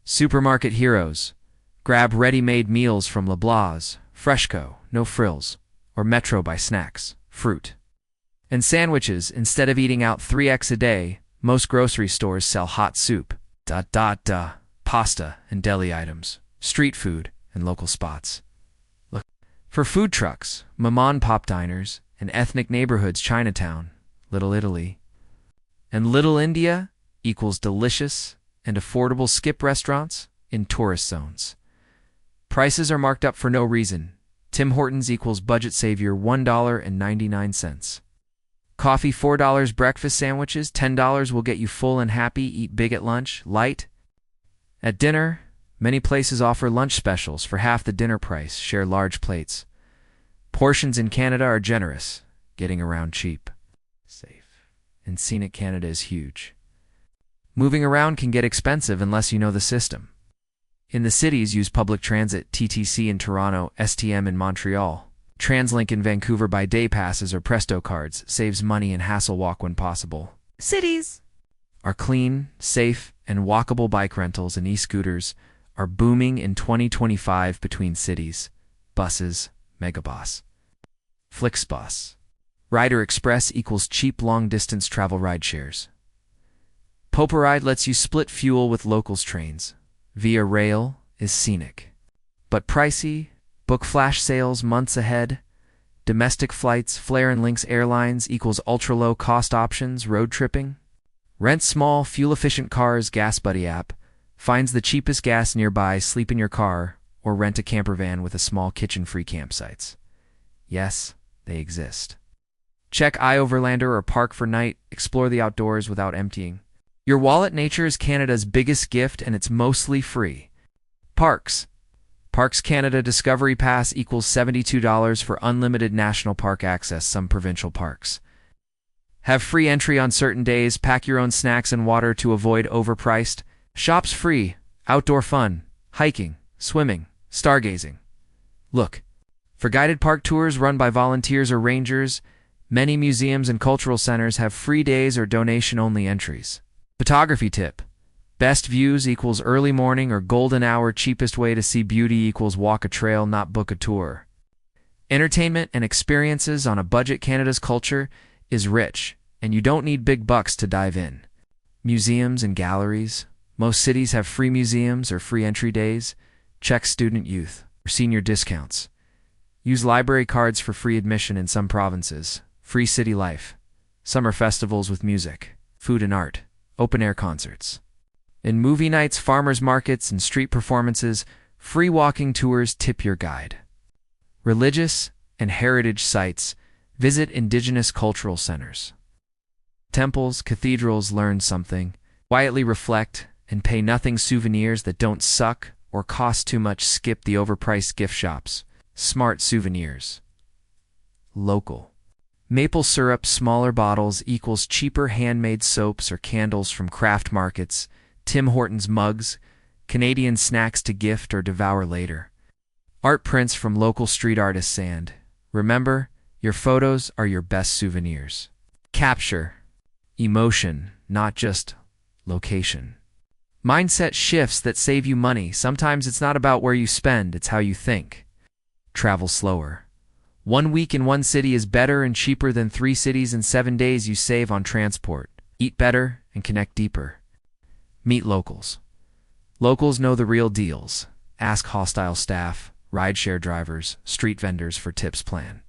Supermarket heroes. Grab ready-made meals from Loblaws, Freshco, No Frills, or Metro by Snacks, fruit, and sandwiches. Instead of eating out 3x a day, most grocery stores sell hot soup, pasta, and deli items, street food, and local spots. Look for food trucks, mom-and-pop diners, and ethnic neighborhoods. Chinatown, Little Italy, and Little India equals delicious and affordable skip restaurants in tourist zones. Prices are marked up for no reason. Tim Hortons equals budget savior, $1.99. Coffee, $4. Breakfast sandwiches, $10 will get you full and happy. Eat big at lunch, light at dinner. Many places offer lunch specials for half the dinner price. Share large plates. Portions in Canada are generous, getting around cheap. Safe. And scenic. Canada is huge. Moving around can get expensive unless you know the system. In the cities, use public transit, TTC in Toronto, STM in Montreal. TransLink in Vancouver. Buy day passes or Presto cards. Saves money and hassle. Walk when possible. Cities are clean, safe, and walkable. Bike rentals and e-scooters are booming in 2025 between cities, buses, megabus, Flixbus. Rider Express equals cheap long-distance travel rideshares. Poparide lets you split fuel with locals trains. Via Rail is scenic, but pricey. Book flash sales months ahead. Domestic flights, Flair and Lynx Airlines equals ultra-low-cost options, road tripping. Rent small, fuel-efficient cars, Gas Buddy app. Finds the cheapest gas nearby, sleep in your car, or rent a camper van with a small kitchen-free campsites. Yes, they exist. Check iOverlander or Park for night, explore the outdoors without emptying. Your wallet. Nature is Canada's biggest gift, and it's mostly free. Parks. Parks Canada Discovery Pass equals $72 for unlimited national park access, some provincial parks. Have free entry on certain days, pack your own snacks and water to avoid overpriced. Shops free, outdoor fun, hiking, swimming, stargazing. Look, for guided park tours run by volunteers or rangers, many museums and cultural centers have free days or donation-only entries. Photography tip. Best views equals early morning or golden hour. Cheapest way to see beauty equals walk a trail, not book a tour. Entertainment and experiences on a budget. Canada's culture is rich, and you don't need big bucks to dive in. Museums and galleries. Most cities have free museums or free entry days. Check student, youth, or senior discounts. Use library cards for free admission in some provinces. Free city life. Summer festivals with music, food and art, open-air concerts. In movie nights, farmers markets, and street performances, free walking tours. Tip your guide. Religious and heritage sites. Visit Indigenous cultural centers. Temples, cathedrals. Learn something. Quietly reflect and pay nothing. Souvenirs that don't suck or cost too much. Skip the overpriced gift shops. Smart souvenirs. Local. Maple syrup, smaller bottles equals cheaper handmade soaps or candles from craft markets. Tim Hortons mugs, Canadian snacks to gift or devour later. Art prints from local street artists. And remember, your photos are your best souvenirs. Capture emotion, not just location. Mindset shifts that save you money. Sometimes it's not about where you spend, it's how you think. Travel slower. 1 week in one city is better and cheaper than 3 cities in 7 days. You save on transport. Eat better and connect deeper. Meet locals. Locals know the real deals. Ask hostile staff, rideshare drivers, street vendors for tips. Plan.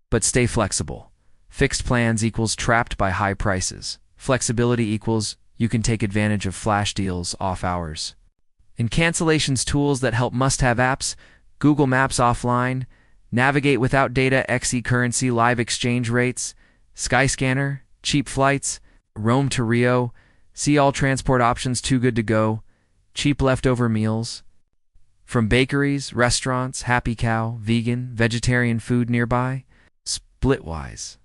But stay flexible. Fixed plans equals trapped by high prices. Flexibility equals you can take advantage of flash deals, off hours. And cancellations tools that help. Must-have apps. Google Maps offline. Navigate without data. XE currency, live exchange rates. Skyscanner, cheap flights. Rome to Rio. See all transport options. Too good to go. Cheap leftover meals. From bakeries, restaurants, Happy Cow, vegan, vegetarian food nearby. Splitwise.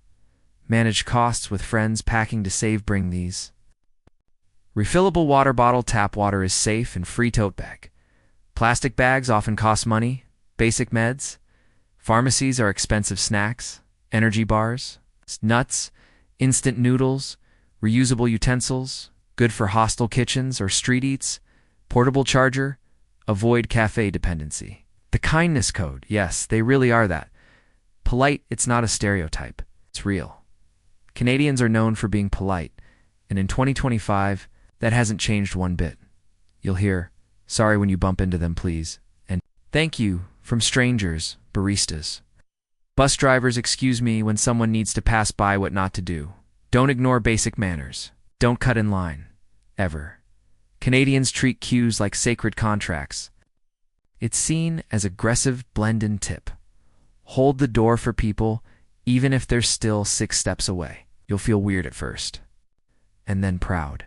Manage costs with friends. Packing to save. Bring these. Refillable water bottle. Tap water is safe and free. Tote bag. Plastic bags often cost money. Basic meds. Pharmacies are expensive. Snacks. Energy bars. Nuts. Instant noodles. Reusable utensils. Good for hostel kitchens or street eats. Portable charger. Avoid cafe dependency. The kindness code. Yes, they really are that. Polite, it's not a stereotype. It's real. Canadians are known for being polite, and in 2025, that hasn't changed one bit. You'll hear, sorry when you bump into them, please, and thank you from strangers, baristas. Bus drivers, excuse me when someone needs to pass by. What not to do. Don't ignore basic manners. Don't cut in line. Ever. Canadians treat queues like sacred contracts. It's seen as aggressive blend-in tip. Hold the door for people, even if they're still 6 steps away. You'll feel weird at first. And then proud.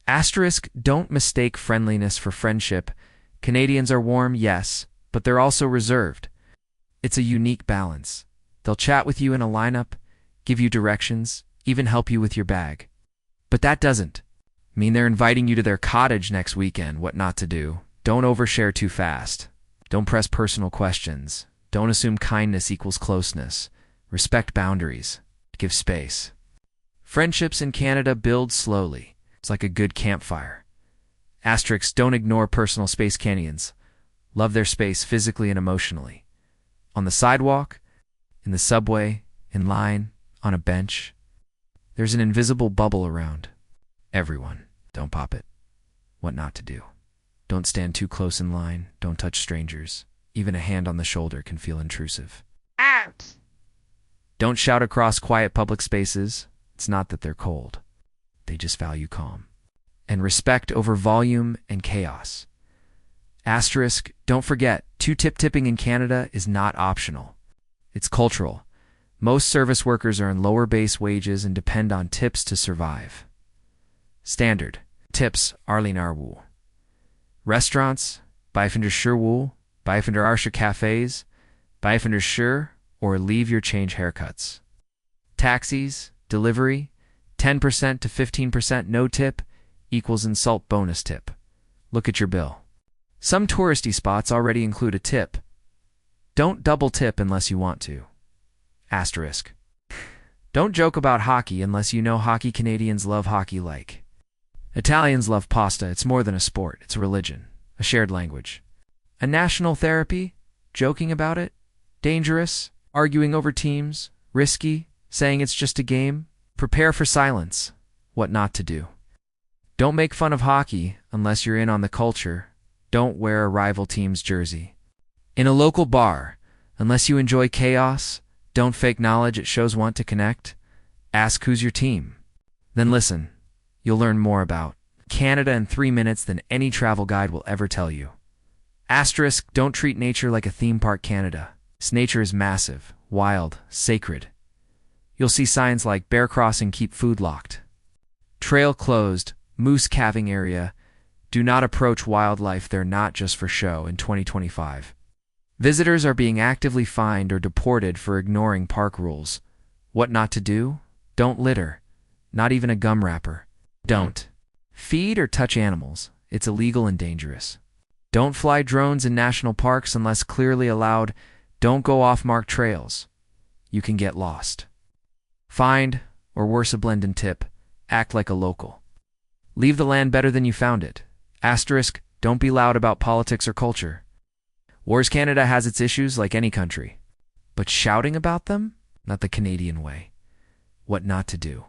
Asterisk, don't mistake friendliness for friendship. Canadians are warm, yes, but they're also reserved. It's a unique balance. They'll chat with you in a lineup, give you directions, even help you with your bag. But that doesn't mean they're inviting you to their cottage next weekend. What not to do. Don't overshare too fast. Don't press personal questions. Don't assume kindness equals closeness. Respect boundaries. Give space. Friendships in Canada build slowly. It's like a good campfire. Asterisks, don't ignore personal space. Canadians love their space physically and emotionally. On the sidewalk, in the subway, in line, on a bench. There's an invisible bubble around everyone. Don't pop it. What not to do. Don't stand too close in line. Don't touch strangers. Even a hand on the shoulder can feel intrusive. Out! Don't shout across quiet public spaces. It's not that they're cold. They just value calm. And respect over volume and chaos. Asterisk, don't forget, two-tip tipping in Canada is not optional. It's cultural. Most service workers earn lower base wages and depend on tips to survive. Standard. Tips, Arlinar Wu. Restaurants, Beifinder Shur Beifinder Arsha cafes, Beifinder Shur, or leave your change haircuts. Taxis, delivery, 10% to 15% no tip equals insult bonus tip. Look at your bill. Some touristy spots already include a tip. Don't double tip unless you want to. Asterisk. Don't joke about hockey unless you know hockey Canadians love hockey like. Italians love pasta. It's more than a sport. It's a religion, a shared language. A national therapy? Joking about it? Dangerous? Arguing over teams? Risky? Saying it's just a game? Prepare for silence. What not to do. Don't make fun of hockey unless you're in on the culture. Don't wear a rival team's jersey. In a local bar, unless you enjoy chaos, don't fake knowledge. It shows want to connect. Ask who's your team. Then listen. You'll learn more about Canada in 3 minutes than any travel guide will ever tell you. Asterisk, don't treat nature like a theme park Canada. This nature is massive, wild, sacred. You'll see signs like bear crossing, keep food locked. Trail closed, moose calving area. Do not approach wildlife. They're not just for show in 2025. Visitors are being actively fined or deported for ignoring park rules. What not to do? Don't litter. Not even a gum wrapper. Don't feed or touch animals. It's illegal and dangerous. Don't fly drones in national parks unless clearly allowed. Don't go off marked trails. You can get lost. Fined, or worse, a blend and tip. Act like a local. Leave the land better than you found it. Asterisk, don't be loud about politics or culture. Wars Canada has its issues like any country. But shouting about them? Not the Canadian way. What not to do.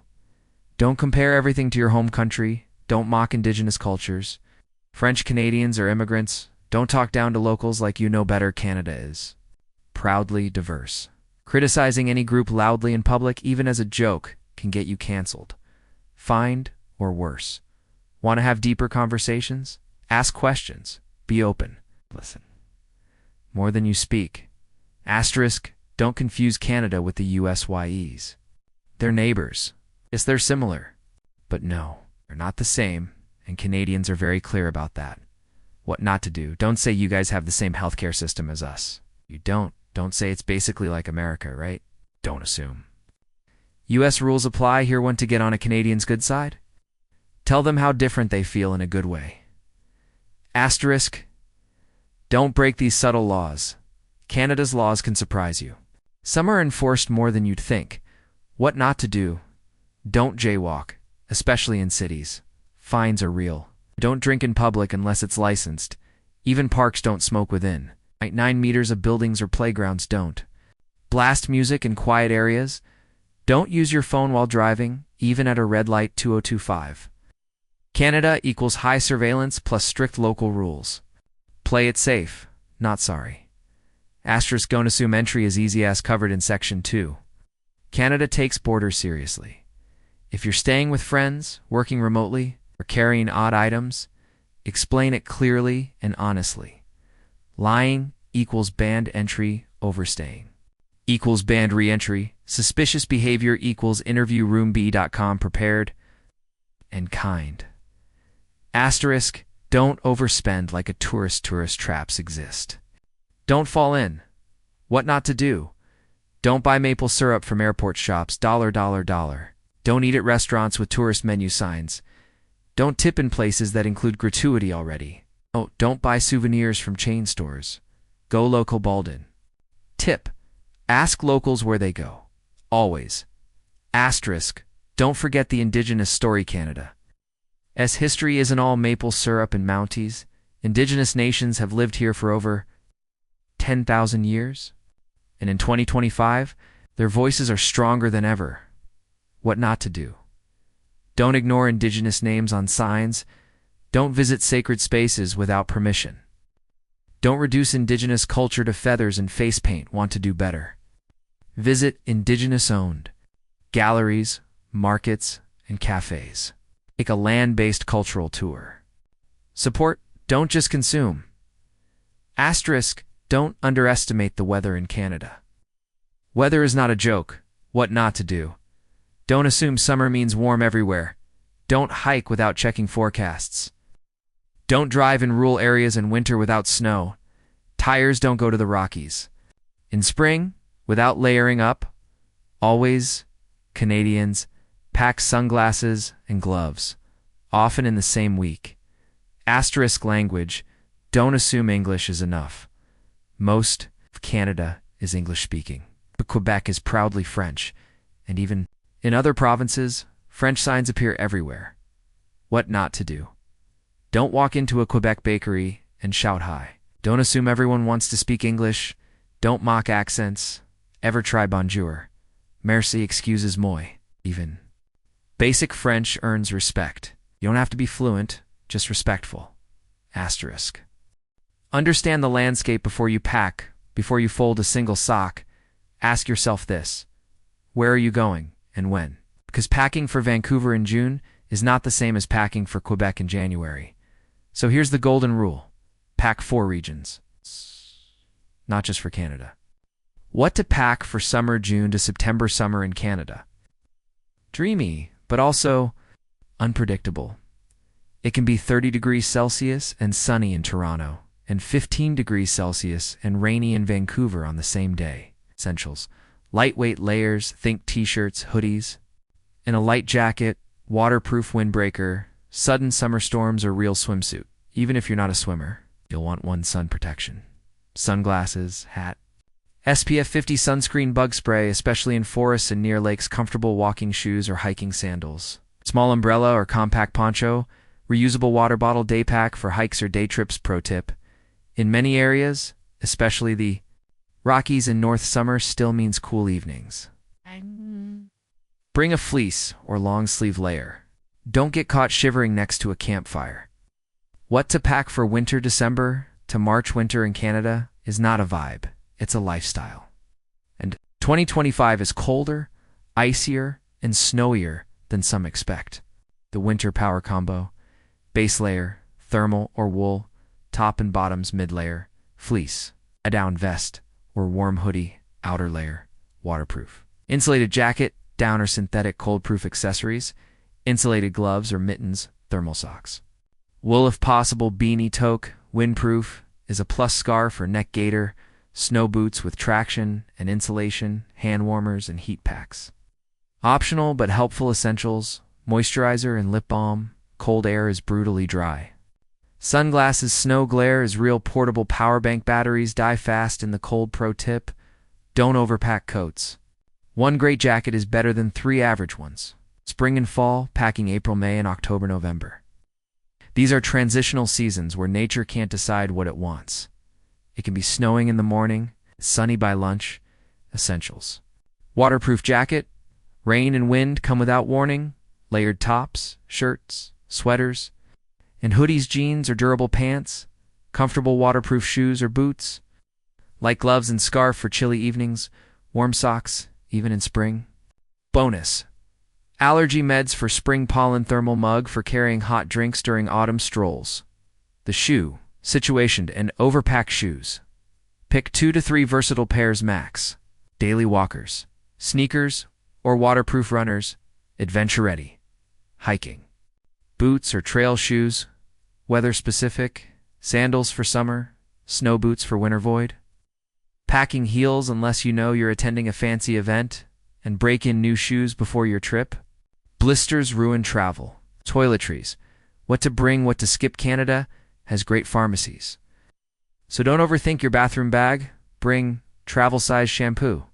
Don't compare everything to your home country. Don't mock Indigenous cultures. French Canadians are immigrants. Don't talk down to locals like you know better. Canada is proudly diverse. Criticizing any group loudly in public, even as a joke, can get you canceled, fined, or worse. Want to have deeper conversations? Ask questions. Be open. Listen. More than you speak. Asterisk, don't confuse Canada with the USYEs. They're neighbors. Yes, they're similar. But no, they're not the same, and Canadians are very clear about that. What not to do. Don't say you guys have the same healthcare system as us. You don't. Don't say it's basically like America, right? Don't assume. US rules apply. Here one to get on a Canadian's good side? Tell them how different they feel in a good way. Asterisk, don't break these subtle laws. Canada's laws can surprise you. Some are enforced more than you'd think. What not to do. Don't jaywalk, especially in cities. Fines are real. Don't drink in public unless it's licensed. Even parks don't smoke within. 9 meters of buildings or playgrounds don't. Blast music in quiet areas. Don't use your phone while driving, even at a red light 2025. Canada equals high surveillance plus strict local rules. Play it safe, not sorry. Asterisk, don't assume entry is easy as covered in Section 2. Canada takes borders seriously. If you're staying with friends, working remotely, or carrying odd items, explain it clearly and honestly. Lying equals banned entry, overstaying equals banned re-entry, suspicious behavior equals interviewroomb.com prepared, and kind. Asterisk, don't overspend like a tourist traps exist. Don't fall in. What not to do. Don't buy maple syrup from airport shops, $. Don't eat at restaurants with tourist menu signs. Don't tip in places that include gratuity already. Oh, don't buy souvenirs from chain stores. Go local Balden. Tip. Ask locals where they go. Always. Asterisk. Don't forget the Indigenous story Canada. As history isn't all maple syrup and Mounties, Indigenous nations have lived here for over 10,000 years. And in 2025, their voices are stronger than ever. What not to do. Don't ignore indigenous names on signs. Don't visit sacred spaces without permission. Don't reduce indigenous culture to feathers and face paint. Want to do better. Visit indigenous-owned galleries, markets, and cafes. Take a land-based cultural tour. Support, don't just consume. Asterisk, don't underestimate the weather in Canada. Weather is not a joke. What not to do. Don't assume summer means warm everywhere. Don't hike without checking forecasts. Don't drive in rural areas in winter without snow. Tires don't go to the Rockies. In spring, without layering up, always, Canadians, pack sunglasses and gloves, often in the same week. Asterisk language, don't assume English is enough. Most of Canada is English-speaking, but Quebec is proudly French, and even in other provinces, French signs appear everywhere. What not to do. Don't walk into a Quebec bakery and shout hi. Don't assume everyone wants to speak English. Don't mock accents. Ever try bonjour. Merci, excuses moi. Even. Basic French earns respect. You don't have to be fluent, just respectful. Asterisk. Understand the landscape before you pack, before you fold a single sock. Ask yourself this. Where are you going and when? Because packing for Vancouver in June is not the same as packing for Quebec in January. So here's the golden rule. Pack 4 regions. Not just for Canada. What to pack for summer June to September summer in Canada? Dreamy, but also unpredictable. It can be 30 degrees Celsius and sunny in Toronto, and 15 degrees Celsius and rainy in Vancouver on the same day. Essentials. Lightweight layers, think t-shirts, hoodies, and a light jacket, waterproof windbreaker, sudden summer storms, or real swimsuit. Even if you're not a swimmer, you'll want one sun protection. Sunglasses, hat, SPF 50 sunscreen, bug spray, especially in forests and near lakes, comfortable walking shoes or hiking sandals. Small umbrella or compact poncho, reusable water bottle, day pack for hikes or day trips. Pro tip. In many areas, especially the Rockies in North, summer still means cool evenings. Bring a fleece or long sleeve layer. Don't get caught shivering next to a campfire. What to pack for winter December to March winter in Canada is not a vibe, it's a lifestyle. And 2025 is colder, icier, and snowier than some expect. The winter power combo, base layer, thermal or wool, top and bottoms, mid layer, fleece, a down vest, or warm hoodie, outer layer, waterproof. Insulated jacket, down or synthetic cold-proof accessories, insulated gloves or mittens, thermal socks. Wool if possible, beanie, toque, windproof, is a plus. Scarf or neck gaiter, snow boots with traction and insulation, hand warmers and heat packs. Optional but helpful essentials, moisturizer and lip balm, cold air is brutally dry. Sunglasses, snow glare is real. Portable power bank batteries die fast in the cold. Pro tip, don't overpack coats. One great jacket is better than 3 average ones. Spring and fall, packing April, May, and October, November. These are transitional seasons where nature can't decide what it wants. It can be snowing in the morning, sunny by lunch. Essentials. Waterproof jacket, rain and wind come without warning, layered tops, shirts, sweaters, and hoodies, jeans or durable pants, comfortable waterproof shoes or boots, light gloves and scarf for chilly evenings, warm socks, even in spring. Bonus. Allergy meds for spring pollen, thermal mug for carrying hot drinks during autumn strolls. The shoe, situationed and overpack shoes. Pick 2 to 3 versatile pairs max. Daily walkers, sneakers, or waterproof runners, adventure ready. Hiking. Boots or trail shoes, weather specific, sandals for summer, snow boots for winter void. Packing heels unless you know you're attending a fancy event, and break in new shoes before your trip. Blisters ruin travel. Toiletries. What to bring, what to skip. Canada has great pharmacies. So don't overthink your bathroom bag. Bring travel-size shampoo,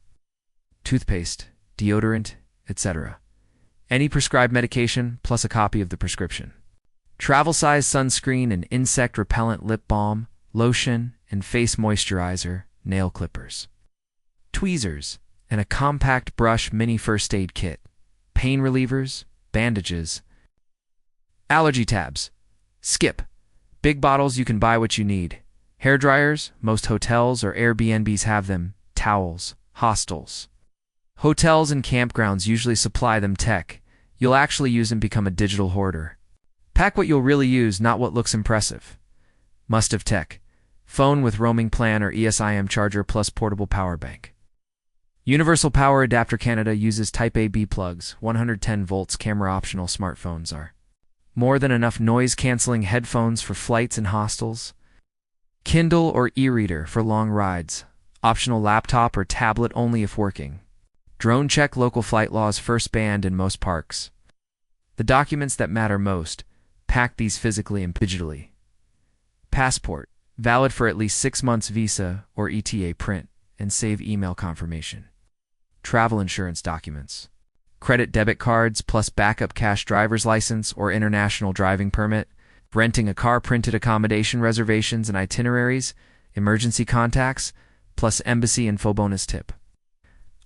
toothpaste, deodorant, etc. Any prescribed medication plus a copy of the prescription. Travel-size sunscreen and insect repellent, lip balm, lotion, and face moisturizer, nail clippers. Tweet tweezers, and a compact brush mini first aid kit. Pain relievers, bandages. Allergy tabs. Skip. Big bottles, you can buy what you need. Hair dryers, most hotels or Airbnbs have them. Towels, hostels. Hotels and campgrounds usually supply them. Tech. You'll actually use and become a digital hoarder. Pack what you'll really use, not what looks impressive. Must-have tech. Phone with roaming plan or ESIM charger plus portable power bank. Universal Power Adapter Canada uses Type A/B plugs. 110 volts camera optional smartphones are. More than enough noise-canceling headphones for flights and hostels. Kindle or e-reader for long rides. Optional laptop or tablet only if working. Drone check. Local flight laws first banned in most parks. The documents that matter most. Pack these physically and digitally. Passport. Valid for at least 6 months. Visa or ETA print and save email confirmation. Travel insurance documents. Credit debit cards plus backup cash, driver's license or international driving permit. Renting a car, printed accommodation reservations and itineraries. Emergency contacts plus embassy info bonus tip.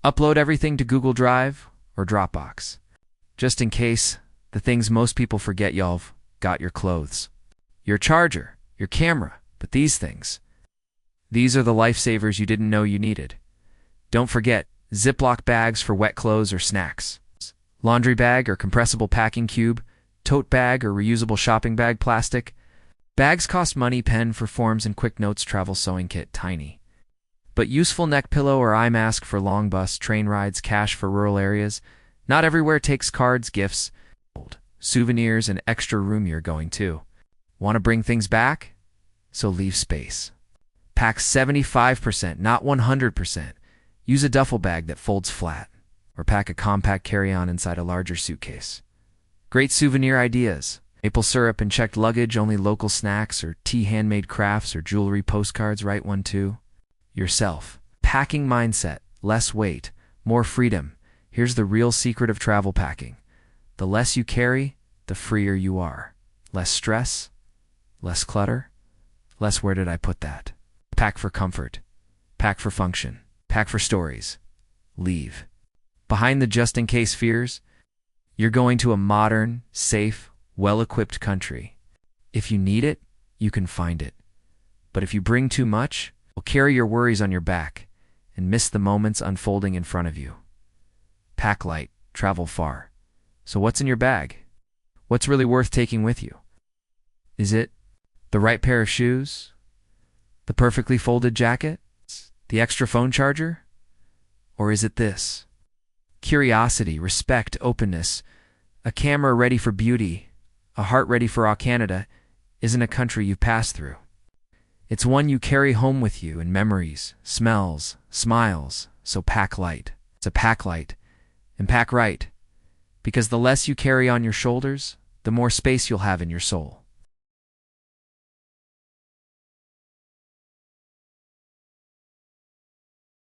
Upload everything to Google Drive or Dropbox. Just in case, the things most people forget. Y'all've got your clothes, your charger, your camera, but these things. These are the lifesavers you didn't know you needed. Don't forget, Ziploc bags for wet clothes or snacks. Laundry bag or compressible packing cube. Tote bag or reusable shopping bag. Plastic. Bags cost money. Pen for forms and quick notes. Travel sewing kit. Tiny but useful neck pillow or eye mask for long bus, train rides. Cash for rural areas. Not everywhere takes cards, gifts, souvenirs, and extra room. You're going to want to bring things back, so leave space. Pack 75%, not 100%. Use a duffel bag that folds flat, or pack a compact carry-on inside a larger suitcase. Great souvenir ideas. Maple syrup and checked luggage, only local snacks or tea, handmade crafts or jewelry, postcards. Write one too. Yourself. Packing mindset. Less weight, more freedom. Here's the real secret of travel packing. The less you carry, the freer you are. Less stress, less clutter, less where did I put that? Pack for comfort. Pack for function. Pack for stories. Leave behind the just-in-case fears. You're going to a modern, safe, well-equipped country. If you need it, you can find it. But if you bring too much, you'll carry your worries on your back and miss the moments unfolding in front of you. Pack light, travel far. So what's in your bag? What's really worth taking with you? Is it the right pair of shoes? The perfectly folded jacket? The extra phone charger? Or is it this? Curiosity, respect, openness. A camera ready for beauty, a heart ready for Canada isn't a country you've passed through. It's one you carry home with you in memories, smells, smiles. So pack light. It's a pack light. And pack right. Because the less you carry on your shoulders, the more space you'll have in your soul.